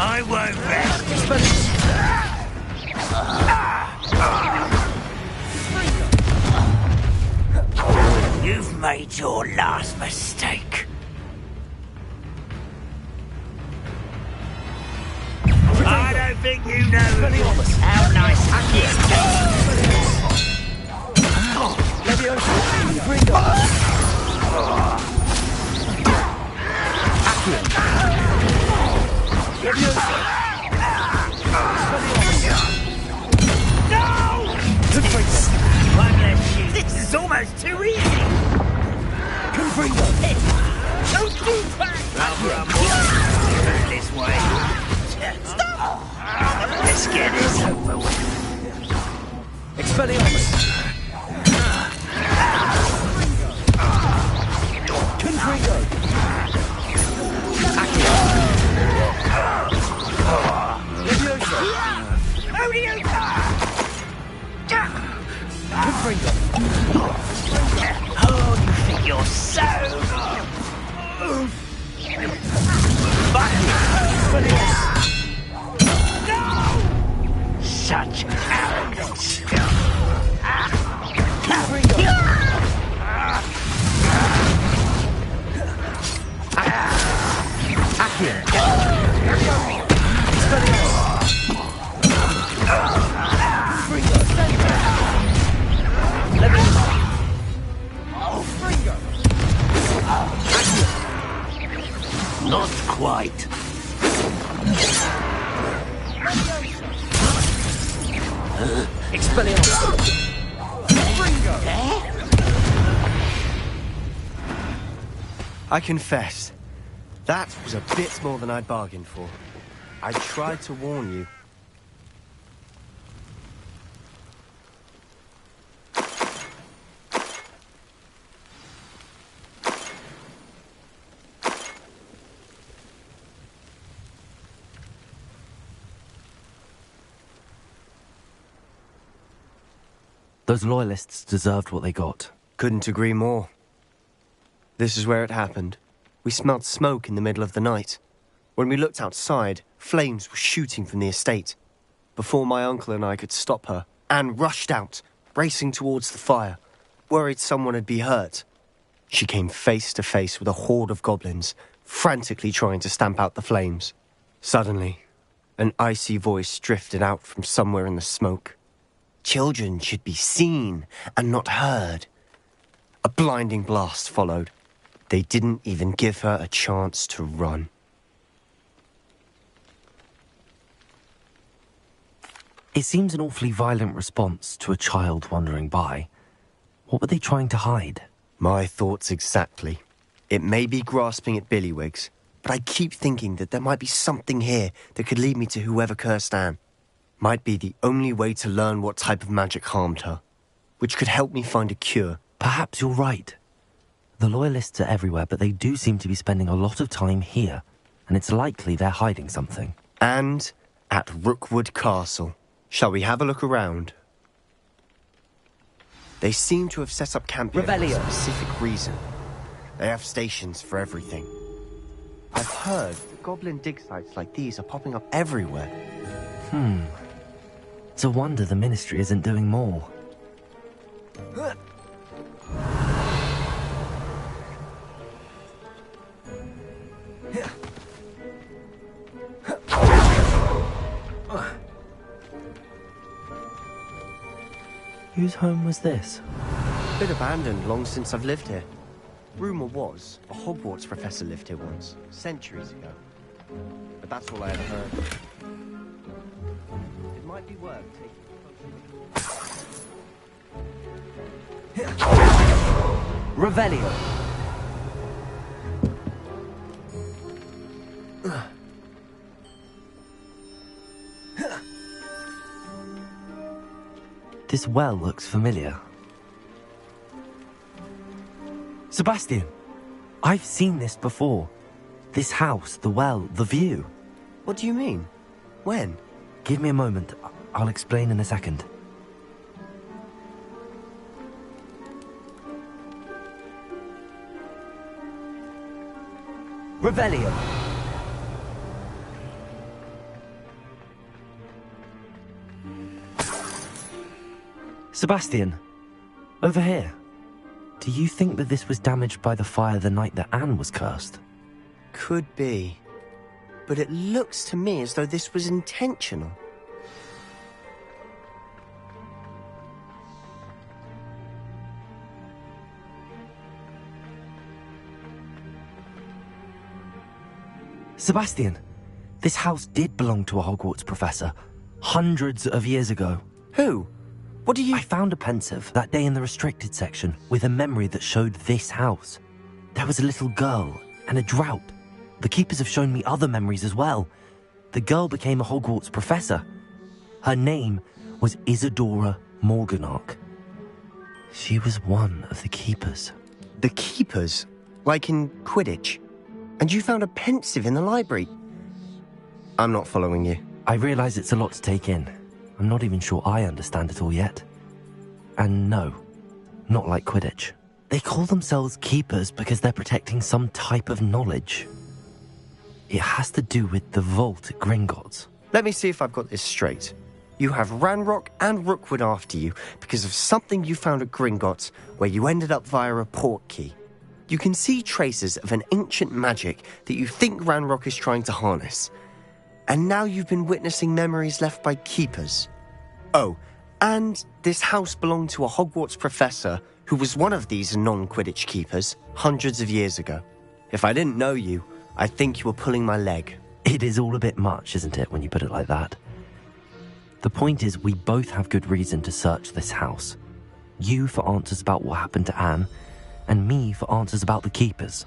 I won't rest. You've made your last mistake. I don't think you know how nice Aki This is almost too easy! Don't do that! This way. Stop! Let's get this over with.
Expelliarmus! Confringo!
Oh, you think you're so... Such arrogance.
quite.
Expelliarmus! I confess, that was a bit more than I'd bargained for. I tried to warn you.
Those loyalists deserved what they got.
Couldn't agree more. This is where it happened. We smelled smoke in the middle of the night. When we looked outside, flames were shooting from the estate. Before my uncle and I could stop her, Anne rushed out, racing towards the fire, worried someone had been hurt. She came face to face with a horde of goblins, frantically trying to stamp out the flames. Suddenly, an icy voice drifted out from somewhere in the smoke. Children should be seen and not heard. A blinding blast followed. They didn't even give her a chance to run.
It seems an awfully violent response to a child wandering by. What were they trying to hide?
My thoughts exactly. It may be grasping at billywhigs, but I keep thinking that there might be something here that could lead me to whoever cursed Anne. Might be the only way to learn what type of magic harmed her, which could help me find a cure.
Perhaps you're right. The Loyalists are everywhere, but they do seem to be spending a lot of time here, and it's likely they're hiding something.
And at Rookwood Castle. Shall we have a look around? They seem to have set up camp here for a specific reason. They have stations for everything. I've heard that goblin dig sites like these are popping up everywhere.
It's a wonder the Ministry isn't doing more. Whose home was this?
Bit abandoned long since I've lived here. Rumour was a Hogwarts professor lived here once, centuries ago. But that's all I ever heard. It might be worth taking a closer look.
Revelio.
This well looks familiar. Sebastian, I've seen this before. This house, the well, the view.
What do you mean? When?
Give me a moment. I'll explain in a second.
Revelio.
Sebastian, over here. Do you think that this was damaged by the fire the night that Anne was cursed?
Could be. But it looks to me as though this was intentional.
Sebastian, this house did belong to a Hogwarts professor, hundreds of years ago.
Who? What do you...
I found a pensive that day in the restricted section with a memory that showed this house. There was a little girl and a drought. The keepers have shown me other memories as well. The girl became a Hogwarts professor. Her name was Isadora Morganach. She was one of the keepers.
The keepers? Like in Quidditch? And you found a pensive in the library? I'm not following you.
I realise it's a lot to take in. I'm not even sure I understand it all yet. And no, not like Quidditch. They call themselves keepers because they're protecting some type of knowledge. It has to do with the vault at Gringotts.
Let me see if I've got this straight. You have Ranrock and Rookwood after you because of something you found at Gringotts where you ended up via a port key. You can see traces of an ancient magic that you think Ranrock is trying to harness. And now you've been witnessing memories left by keepers. Oh, and this house belonged to a Hogwarts professor who was one of these non-Quidditch keepers hundreds of years ago. If I didn't know you, I think you were pulling my leg.
It is all a bit much, isn't it, when you put it like that? The point is, we both have good reason to search this house. You for answers about what happened to Anne, and me for answers about the keepers.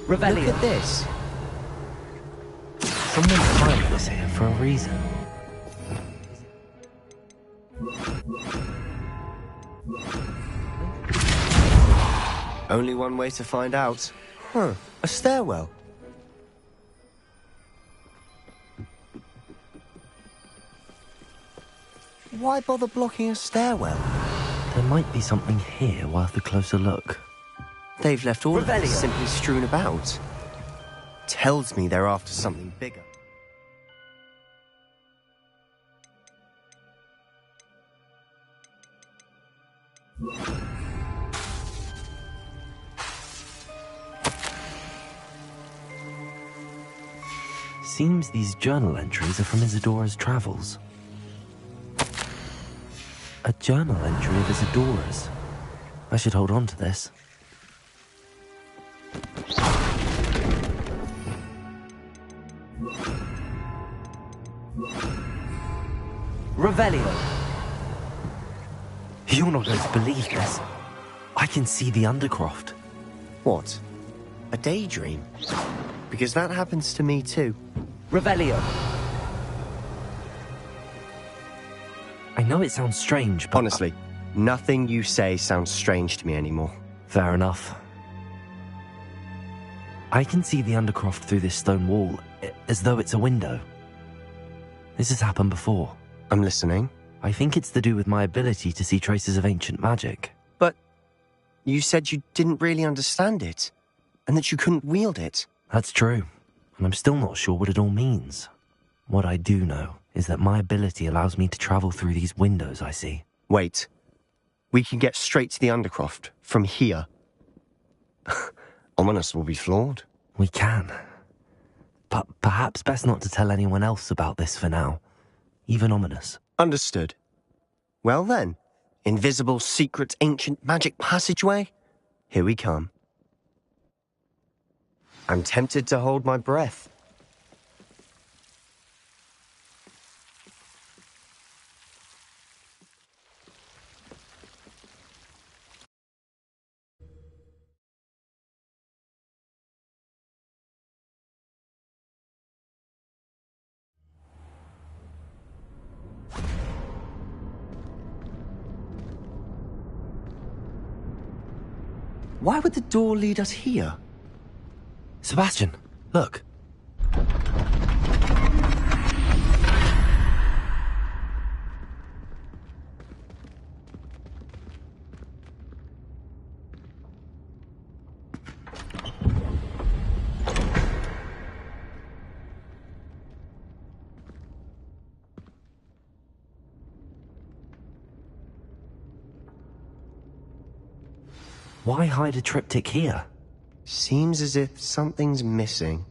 Revelio. Look at this.
Someone timed this here for a reason.
Only one way to find out. Huh, a stairwell. Why bother blocking a stairwell?
There might be something here worth a closer look.
They've left all of this simply strewn about. Tells me they're after something bigger.
Seems these journal entries are from Isadora's travels. A journal entry of Isadora's. I should hold on to this.
Revelio.
You're not going to believe this. I can see the Undercroft.
What? A daydream? Because that happens to me too. Revelio.
I know it sounds strange, but...
Honestly, nothing you say sounds strange to me anymore.
Fair enough. I can see the Undercroft through this stone wall, as though it's a window. This has happened before.
I'm listening.
I think it's to do with my ability to see traces of ancient magic.
But you said you didn't really understand it, and that you couldn't wield it.
That's true, and I'm still not sure what it all means. What I do know is that my ability allows me to travel through these windows I see.
Wait. We can get straight to the Undercroft from here. Ominous will be flawed.
We can. But perhaps best not to tell anyone else about this for now. Even Ominous.
Understood. Well then, invisible, secret, ancient magic passageway? Here we come. I'm tempted to hold my breath. Why would the door lead us here?
Sebastian, look. Why hide a triptych here?
Seems as if something's missing.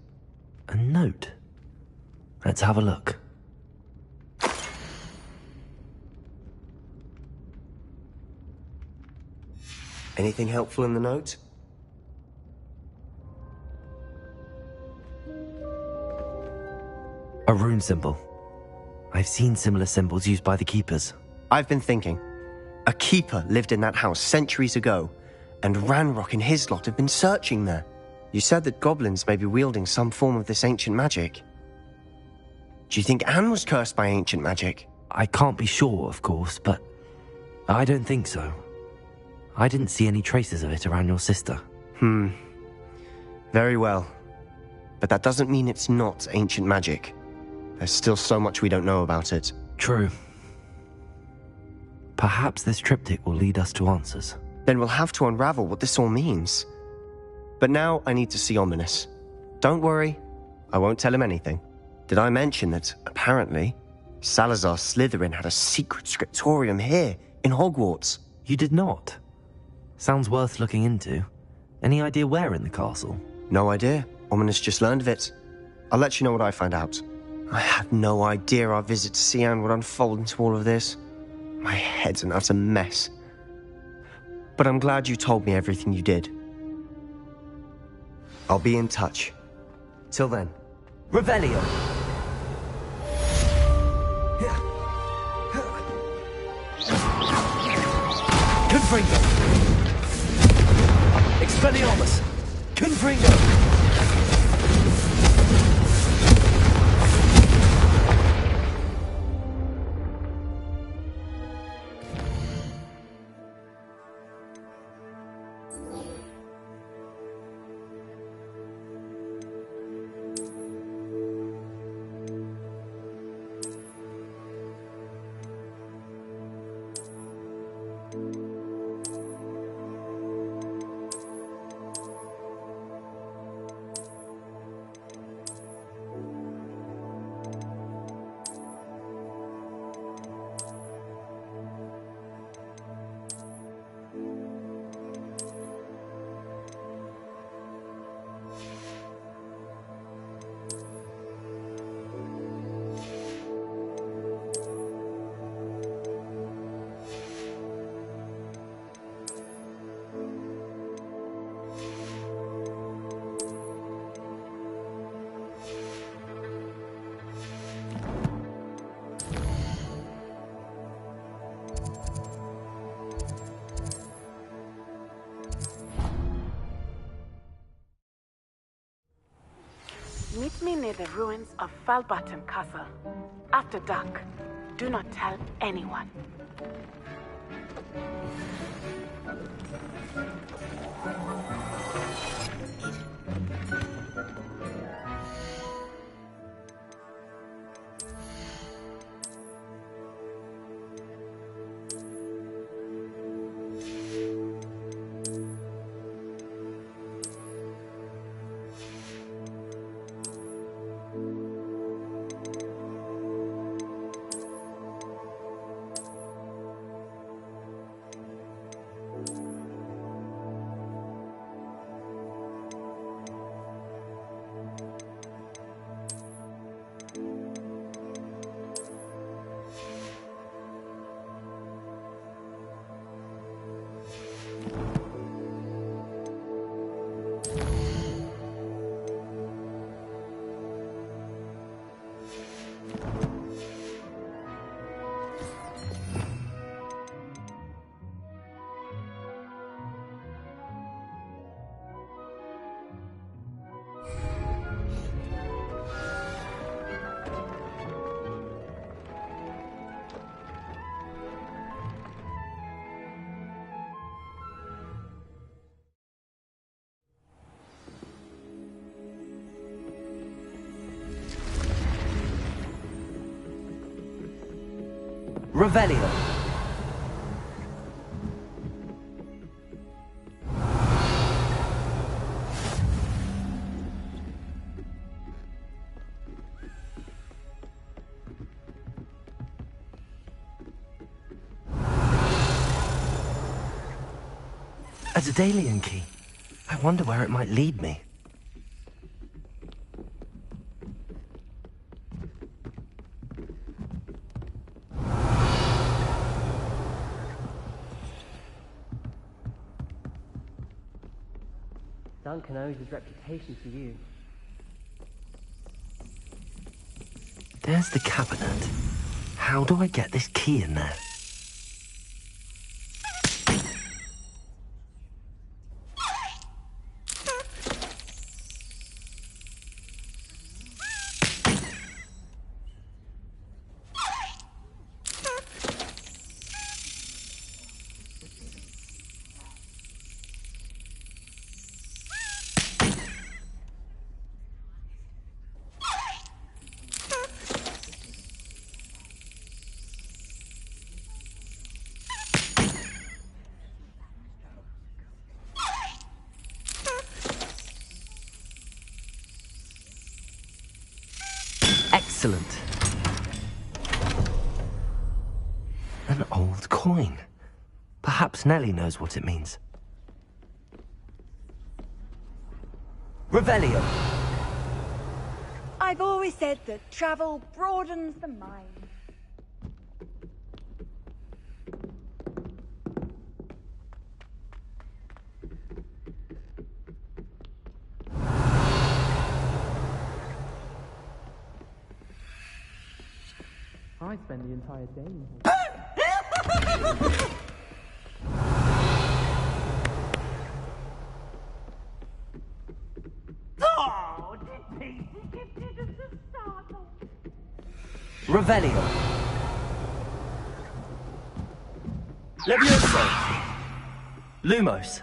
A note? Let's have a look.
Anything helpful in the note?
A rune symbol. I've seen similar symbols used by the keepers.
I've been thinking. A keeper lived in that house centuries ago, and Ranrock and his lot have been searching there. You said that goblins may be wielding some form of this ancient magic. Do you think Anne was cursed by ancient magic?
I can't be sure, of course, but I don't think so. I didn't see any traces of it around your sister.
Very well. But that doesn't mean it's not ancient magic. There's still so much we don't know about it.
True. Perhaps this triptych will lead us to answers.
Then we'll have to unravel what this all means. But now I need to see Ominous. Don't worry, I won't tell him anything. Did I mention that, apparently, Salazar Slytherin had a secret scriptorium here, in Hogwarts?
You did not? Sounds worth looking into. Any idea where in the castle?
No idea. Ominous just learned of it. I'll let you know what I find out. I had no idea our visit to Cian would unfold into all of this. My head's an utter mess. But I'm glad you told me everything you did. I'll be in touch. Till then.
Revelio! Confringo! Expelliarmus! Confringo!
Meet me near the ruins of Falbottom Castle. After dark. Do not tell anyone.
Revelio! A Daedalian key. I wonder where it might lead me.
Duncan owes his reputation to you.
There's the cabinet. How do I get this key in there? Excellent. An old coin. Perhaps Nellie knows what it means. Revelio!
I've always said that travel broadens the mind.
I spend the entire day in
Oh, did Pete gifted us a startle?
Revelio. Levioso. Lumos.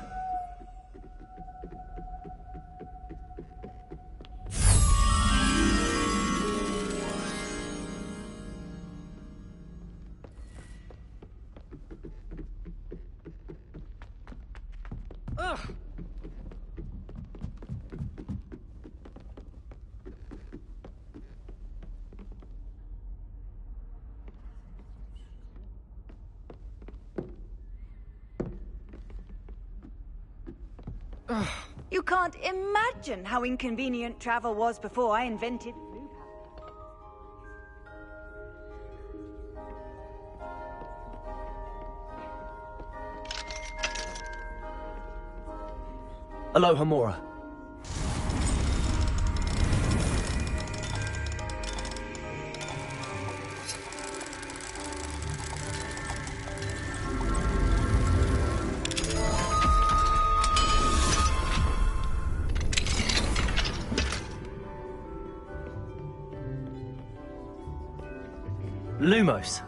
You can't imagine how inconvenient travel was before I invented blue
Aloha Mora. Lumos.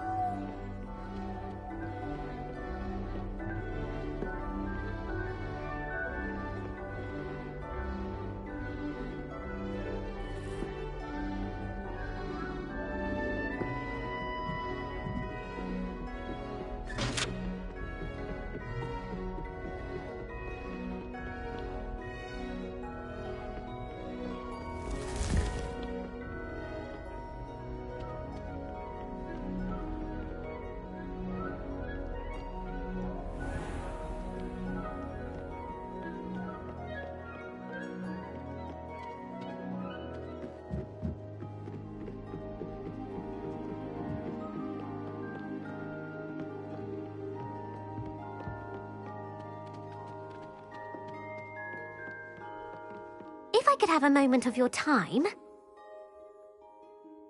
If I could have a moment of your time...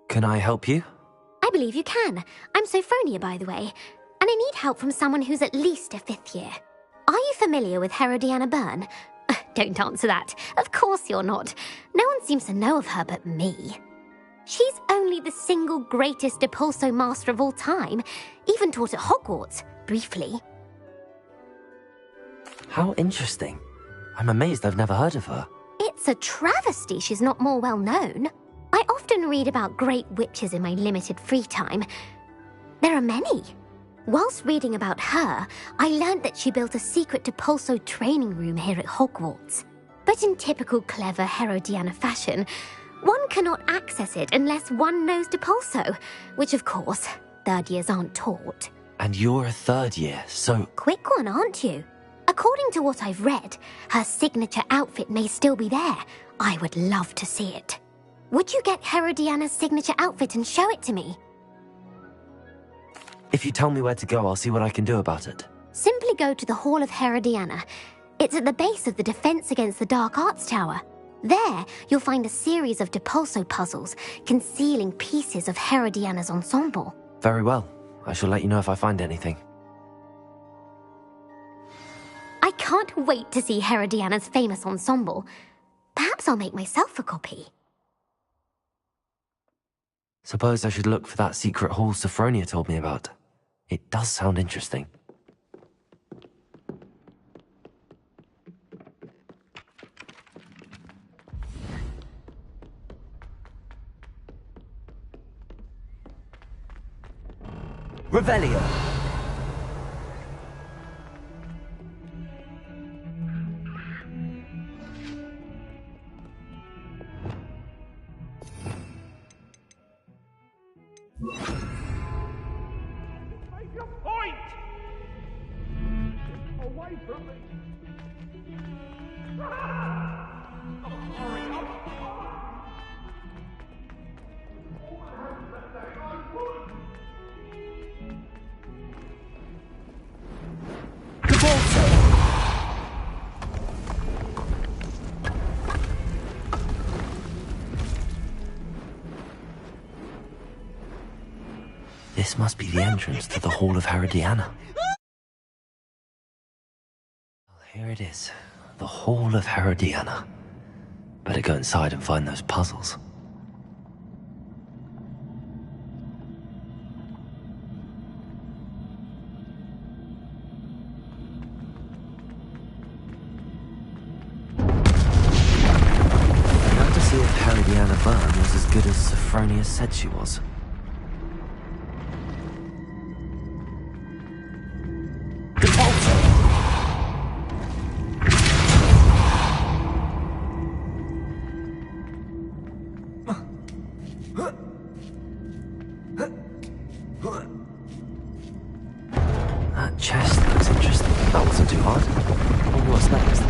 Can I help you?
I believe you can. I'm Sophronia, by the way, and I need help from someone who's at least a 5th year. Are you familiar with Herodiana Byrne? Don't answer that. Of course you're not. No one seems to know of her but me. She's only the single greatest Depulso master of all time, even taught at Hogwarts, briefly.
How interesting. I'm amazed I've never heard of her.
It's a travesty she's not more well known. I often read about great witches in my limited free time. There are many. Whilst reading about her, I learnt that she built a secret Depulso training room here at Hogwarts. But in typical clever Herodiana fashion, one cannot access it unless one knows Depulso, which of course, 3rd years aren't taught.
And you're a 3rd year, so...
Quick one, aren't you? According to what I've read, her signature outfit may still be there. I would love to see it. Would you get Herodiana's signature outfit and show it to me?
If you tell me where to go, I'll see what I can do about it.
Simply go to the Hall of Herodiana. It's at the base of the Defense Against the Dark Arts Tower. There, you'll find a series of Depulso puzzles concealing pieces of Herodiana's ensemble.
Very well. I shall let you know if I find anything.
I can't wait to see Herodiana's famous ensemble. Perhaps I'll make myself a copy.
Suppose I should look for that secret hall Sophronia told me about. It does sound interesting.
Revelio.
Make your point! Away from me! Hurry up!
This must be the entrance to the Hall of Herodiana. Well, here it is. The Hall of Herodiana. Better go inside and find those puzzles. Now to see if Herodiana Byrne was as good as Sophronia said she was. That chest looks interesting. That wasn't too hard. I wonder what's next.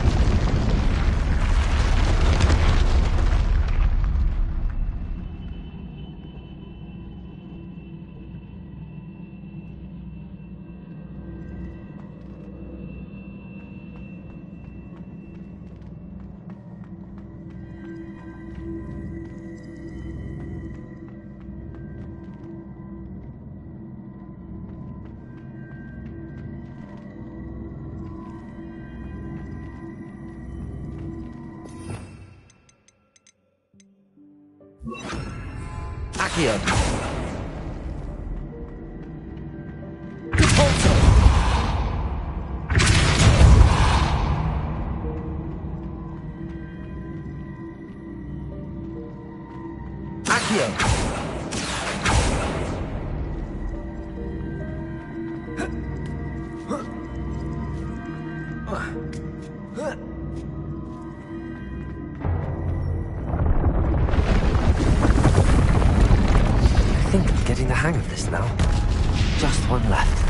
Accio. Accio. I think I'm getting the hang of this now. Just one left.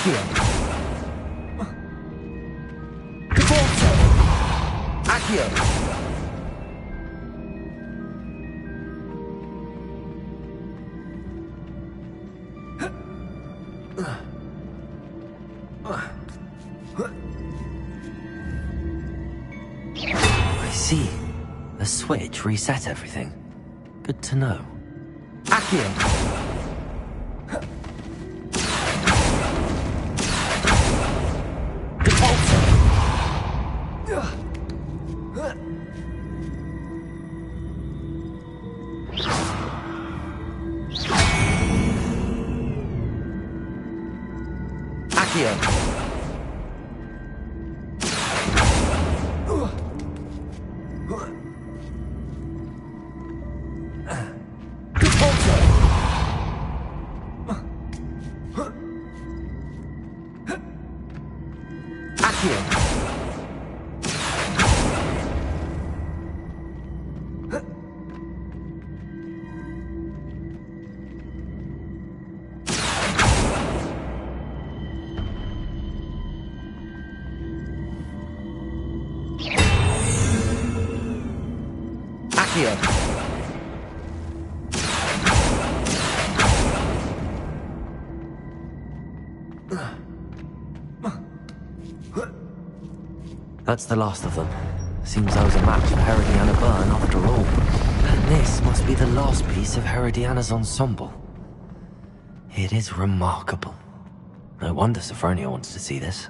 Accio. Defaulto. Accio.
I see. The switch reset everything. Good to know.
Accio. Defaulto. Accio.
That's the last of them. Seems I was a match for Herodiana Byrne after all. And this must be the last piece of Herodiana's ensemble. It is remarkable. No wonder Sophronia wants to see this.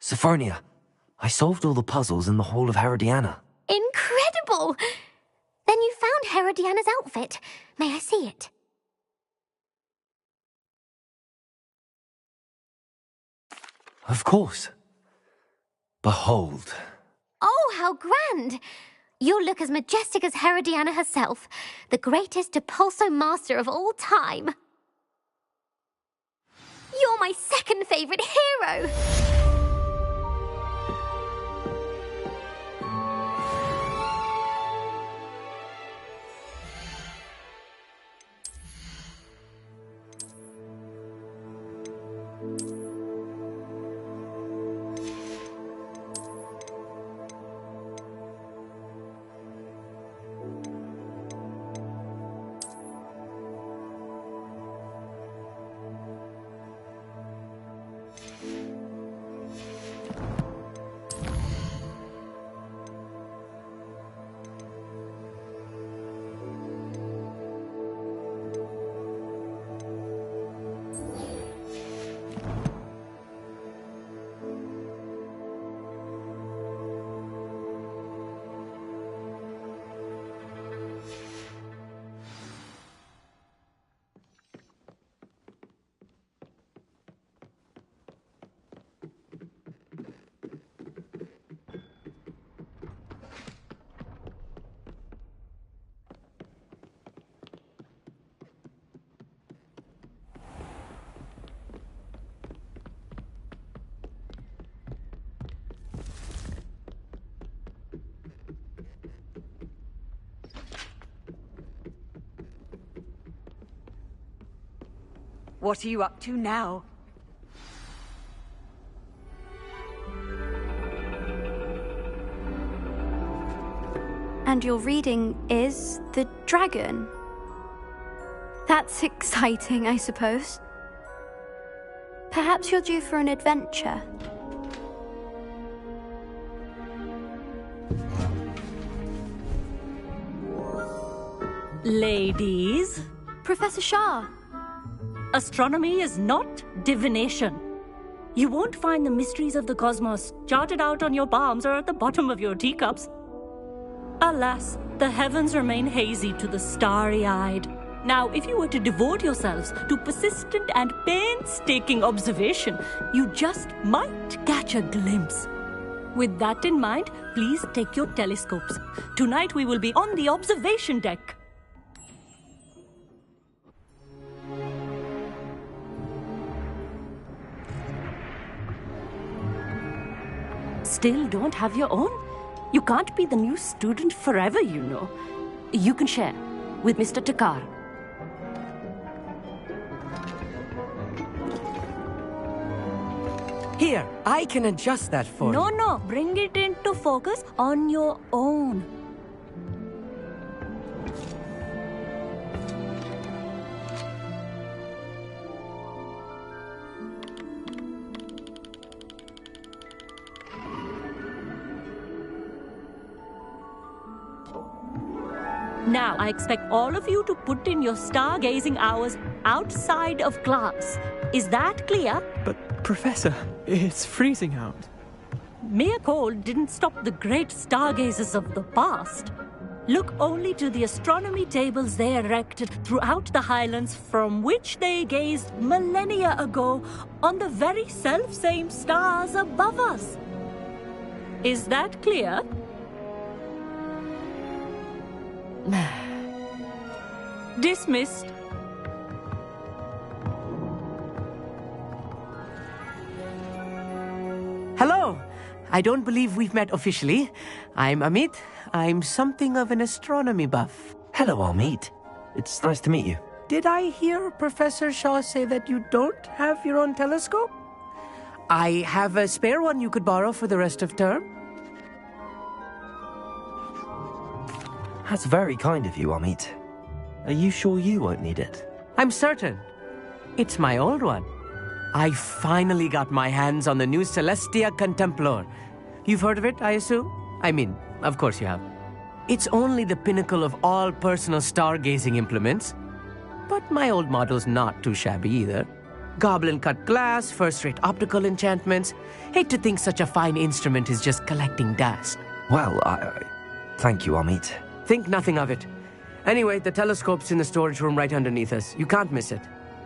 Sophronia, I solved all the puzzles in the Hall of Herodiana.
Incredible! Then you found Herodiana's outfit. May I see it?
Of course. Behold.
Oh, how grand! You'll look as majestic as Herodiana herself, the greatest Depulso master of all time. You're my second favourite hero!
What are you up to now?
And your reading is the dragon. That's exciting, I suppose. Perhaps you're due for an adventure.
Ladies,
Professor Shah.
astronomy is not divination. You won't find the mysteries of the cosmos charted out on your palms or at the bottom of your teacups. Alas, the heavens remain hazy to the starry-eyed. Now, if you were to devote yourselves to persistent and painstaking observation, you just might catch a glimpse. With that in mind, please take your telescopes. Tonight we will be on the observation deck. Still don't have your own? You can't be the new student forever, you know. You can share with Mr. Takar.
Here, I can adjust that for you.
No, bring it into focus on your own. Now, I expect all of you to put in your stargazing hours outside of class. Is that clear?
But, Professor, it's freezing out.
Mere cold didn't stop the great stargazers of the past. Look only to the astronomy tables they erected throughout the highlands from which they gazed millennia ago on the very self-same stars above us. Is that clear? Dismissed.
Hello. I don't believe we've met officially. I'm Amit. I'm something of an astronomy buff.
Hello, Amit. It's nice to meet you.
Did I hear Professor Shaw say that you don't have your own telescope? I have a spare one you could borrow for the rest of term.
That's very kind of you, Amit. Are you sure you won't need it?
I'm certain. It's my old one. I finally got my hands on the new Celestia Contemplor. You've heard of it, I assume? I mean, of course you have. It's only the pinnacle of all personal stargazing implements. But my old model's not too shabby either. Goblin-cut glass, first-rate optical enchantments. Hate to think such a fine instrument is just collecting dust.
Well, thank you, Amit.
Think nothing of it. Anyway, the telescope's in the storage room right underneath us. You can't miss it.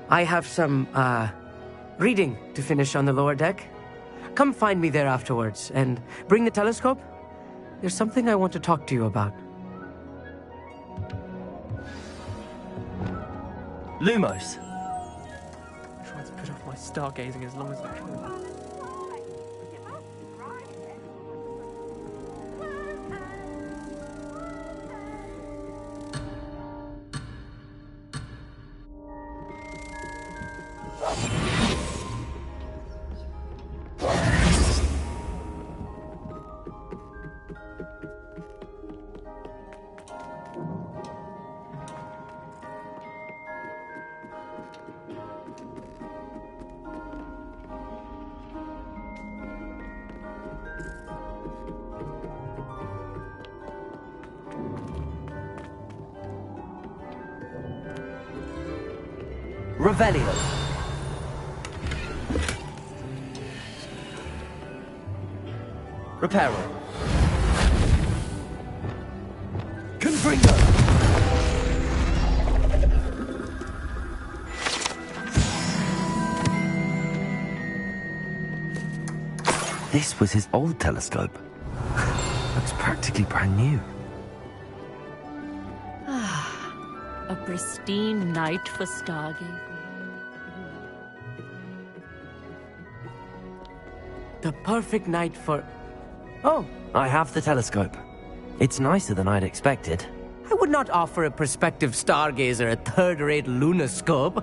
I have some, reading to finish on the lower deck. Come find me there afterwards, and bring the telescope. There's something I want to talk to you about.
Lumos.
Try to put off my stargazing as long as I can.
Revelio. Reparo. Confringo. This was his old telescope. Looks practically brand new.
A pristine night for stargazing.
The perfect night for... Oh,
I have the telescope. It's nicer than I'd expected.
I would not offer a prospective stargazer a third-rate lunoscope.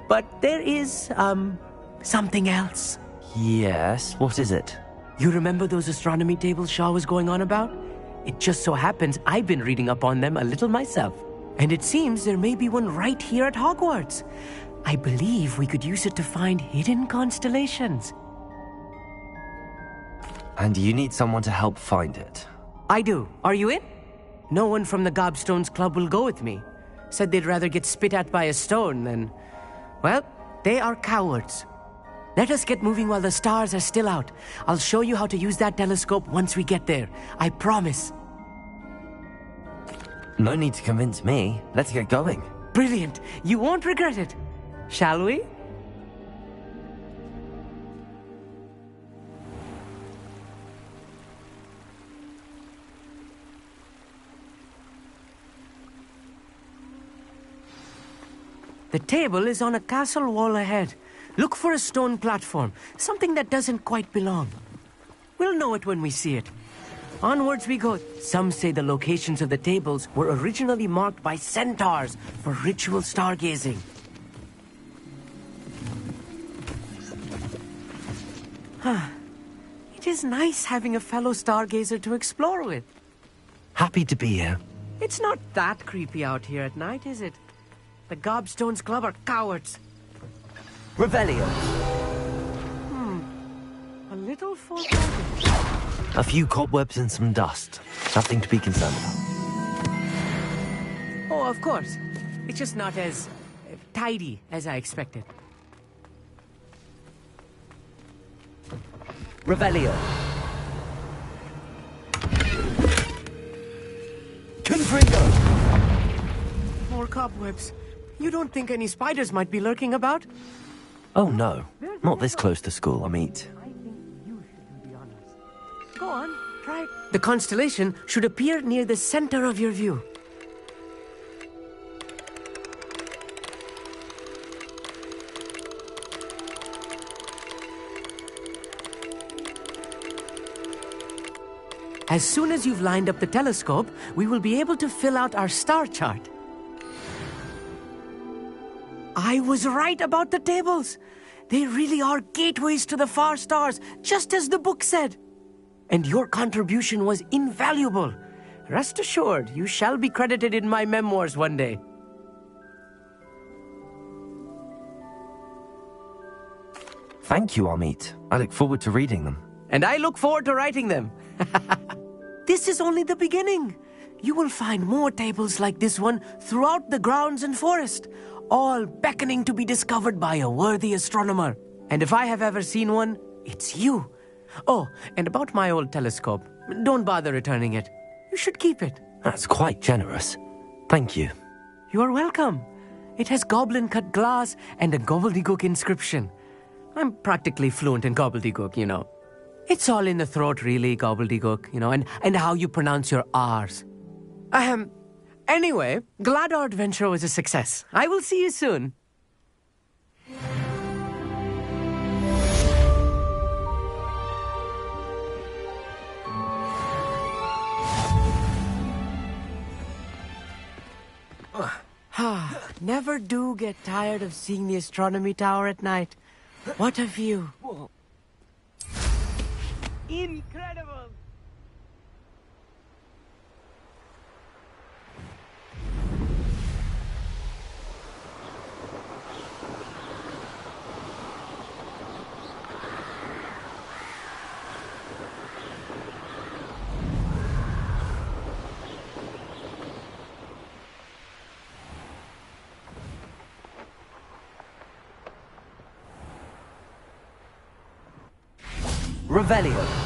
But there is, something else.
Yes, what is it?
You remember those astronomy tables Shaw was going on about? It just so happens I've been reading up on them a little myself. And it seems there may be one right here at Hogwarts. I believe we could use it to find hidden constellations.
And you need someone to help find it?
I do. Are you in? No one from the Gobstones Club will go with me. Said they'd rather get spit at by a stone than... Well, they are cowards. Let us get moving while the stars are still out. I'll show you how to use that telescope once we get there. I promise.
No need to convince me. Let's get going.
Brilliant. You won't regret it. Shall we? The table is on a castle wall ahead. Look for a stone platform, something that doesn't quite belong. We'll know it when we see it. Onwards we go. Some say the locations of the tables were originally marked by centaurs for ritual stargazing. It is nice having a fellow stargazer to explore with.
Happy to be here.
It's not that creepy out here at night, is it? The Gobstones Club are cowards.
Revelio.
A little foreboding.
A few cobwebs and some dust. Nothing to be concerned about.
Oh, of course. It's just not as tidy as I expected.
Revelio. Confringo.
More cobwebs. You don't think any spiders might be lurking about?
Oh no, not this close to school, Amit.
Go on, try it. The constellation should appear near the center of your view. As soon as you've lined up the telescope, we will be able to fill out our star chart. I was right about the tables. They really are gateways to the far stars, just as the book said. And your contribution was invaluable. Rest assured, you shall be credited in my memoirs one day.
Thank you, Amit. I look forward to reading them.
And I look forward to writing them. This is only the beginning. You will find more tables like this one throughout the grounds and forest, all beckoning to be discovered by a worthy astronomer. And if I have ever seen one, it's you. Oh, and about my old telescope, don't bother returning it. You should keep it.
That's quite generous. Thank you.
You are welcome. It has goblin-cut glass and a gobbledygook inscription. I'm practically fluent in gobbledygook, you know. It's all in the throat, really, gobbledygook, you know, and how you pronounce your R's. Anyway, glad our adventure was a success. I will see you soon. Never do get tired of seeing the astronomy tower at night. What a view. Incredible!
Revelio.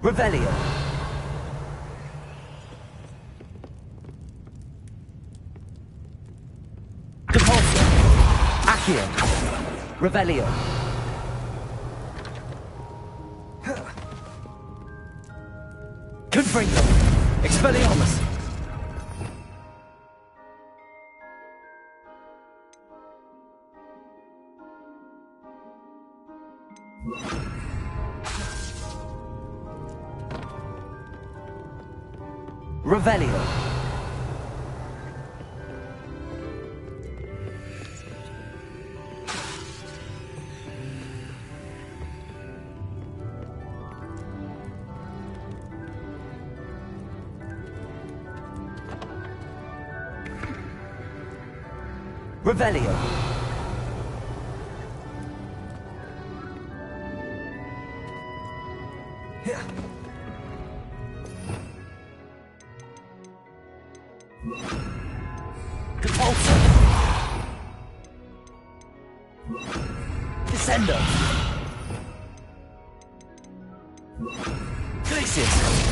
Revelio. Depulso. Accio. Revelio. Confringo. Expelliarmus. Revelio. Revelio. Depulso. Descendo. Glacius.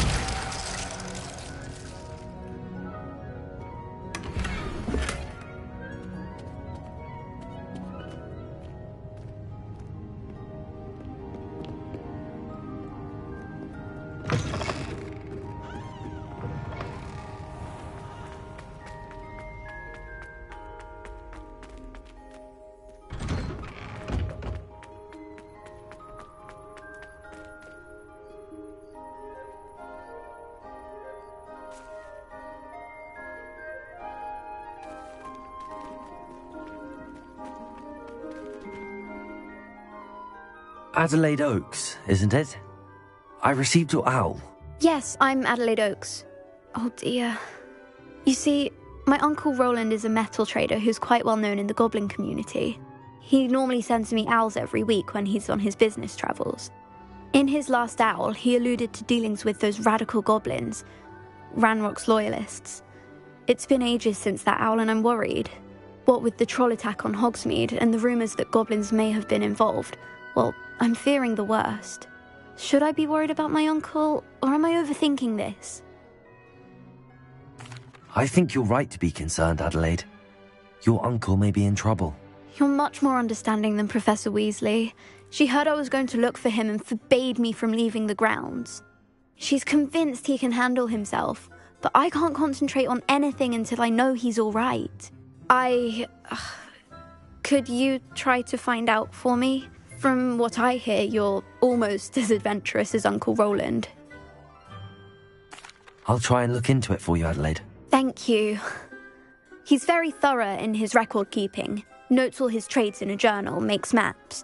Adelaide Oaks, isn't it? I received your owl.
Yes, I'm Adelaide Oaks. Oh dear. You see, my Uncle Roland is a metal trader who's quite well known in the goblin community. He normally sends me owls every week when he's on his business travels. In his last owl, he alluded to dealings with those radical goblins, Ranrock's loyalists. It's been ages since that owl and I'm worried. What with the troll attack on Hogsmeade and the rumours that goblins may have been involved, well, I'm fearing the worst. Should I be worried about my uncle, or am I overthinking this?
I think you're right to be concerned, Adelaide. Your uncle may be in trouble.
You're much more understanding than Professor Weasley. She heard I was going to look for him and forbade me from leaving the grounds. She's convinced he can handle himself, but I can't concentrate on anything until I know he's all right. Could you try to find out for me? From what I hear, you're almost as adventurous as Uncle Roland.
I'll try and look into it for you, Adelaide.
Thank you. He's very thorough in his record keeping, notes all his trades in a journal, makes maps.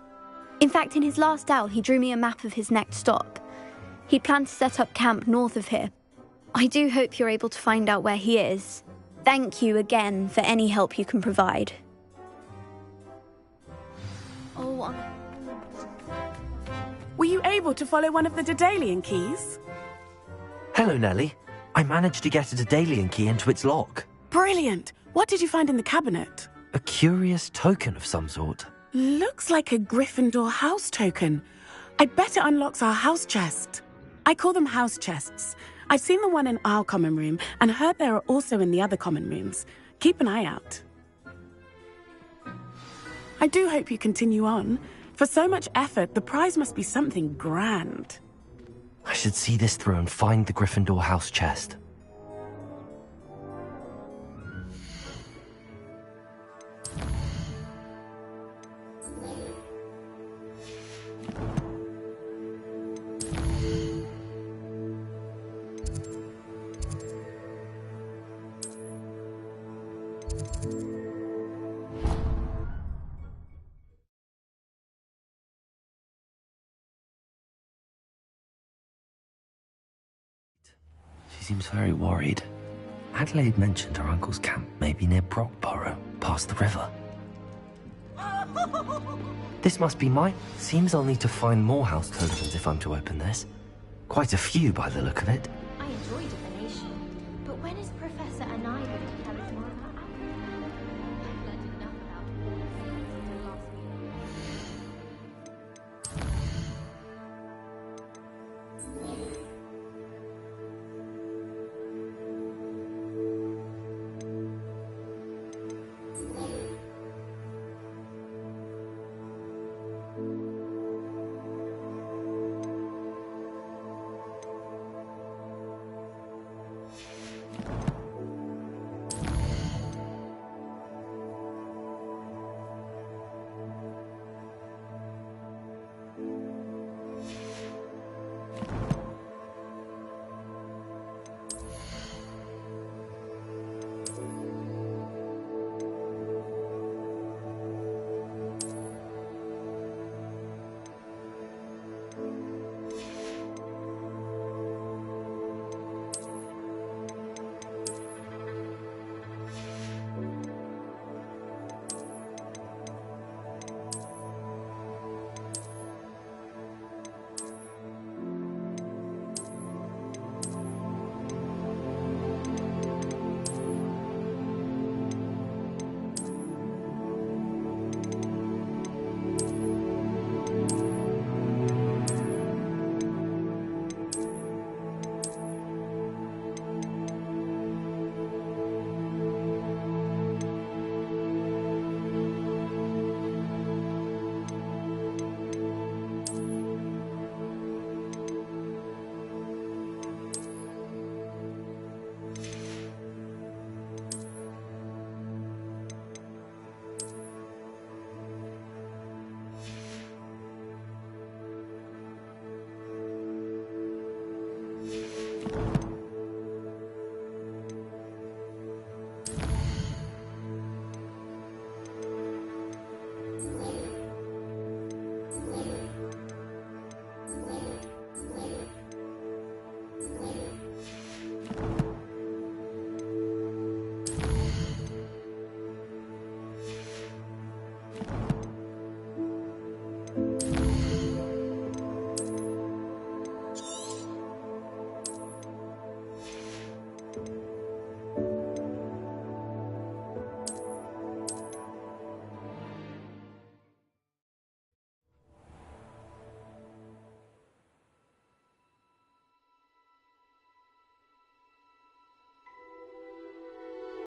In fact, in his last owl, he drew me a map of his next stop. He planned to set up camp north of here. I do hope you're able to find out where he is. Thank you again for any help you can provide.
Were you able to follow one of the Daedalian keys?
Hello, Nellie. I managed to get a Daedalian key into its lock.
Brilliant! What did you find in the cabinet?
A curious token of some sort.
Looks like a Gryffindor house token. I bet it unlocks our house chest. I call them house chests. I've seen the one in our common room and heard there are also in the other common rooms. Keep an eye out. I do hope you continue on. For so much effort, the prize must be something grand.
I should see this through and find the Gryffindor house chest. She seems very worried. Adelaide mentioned her uncle's camp may be near Brockborough, past the river. This must be mine. Seems I'll need to find more house tokens if I'm to open this. Quite a few by the look of it.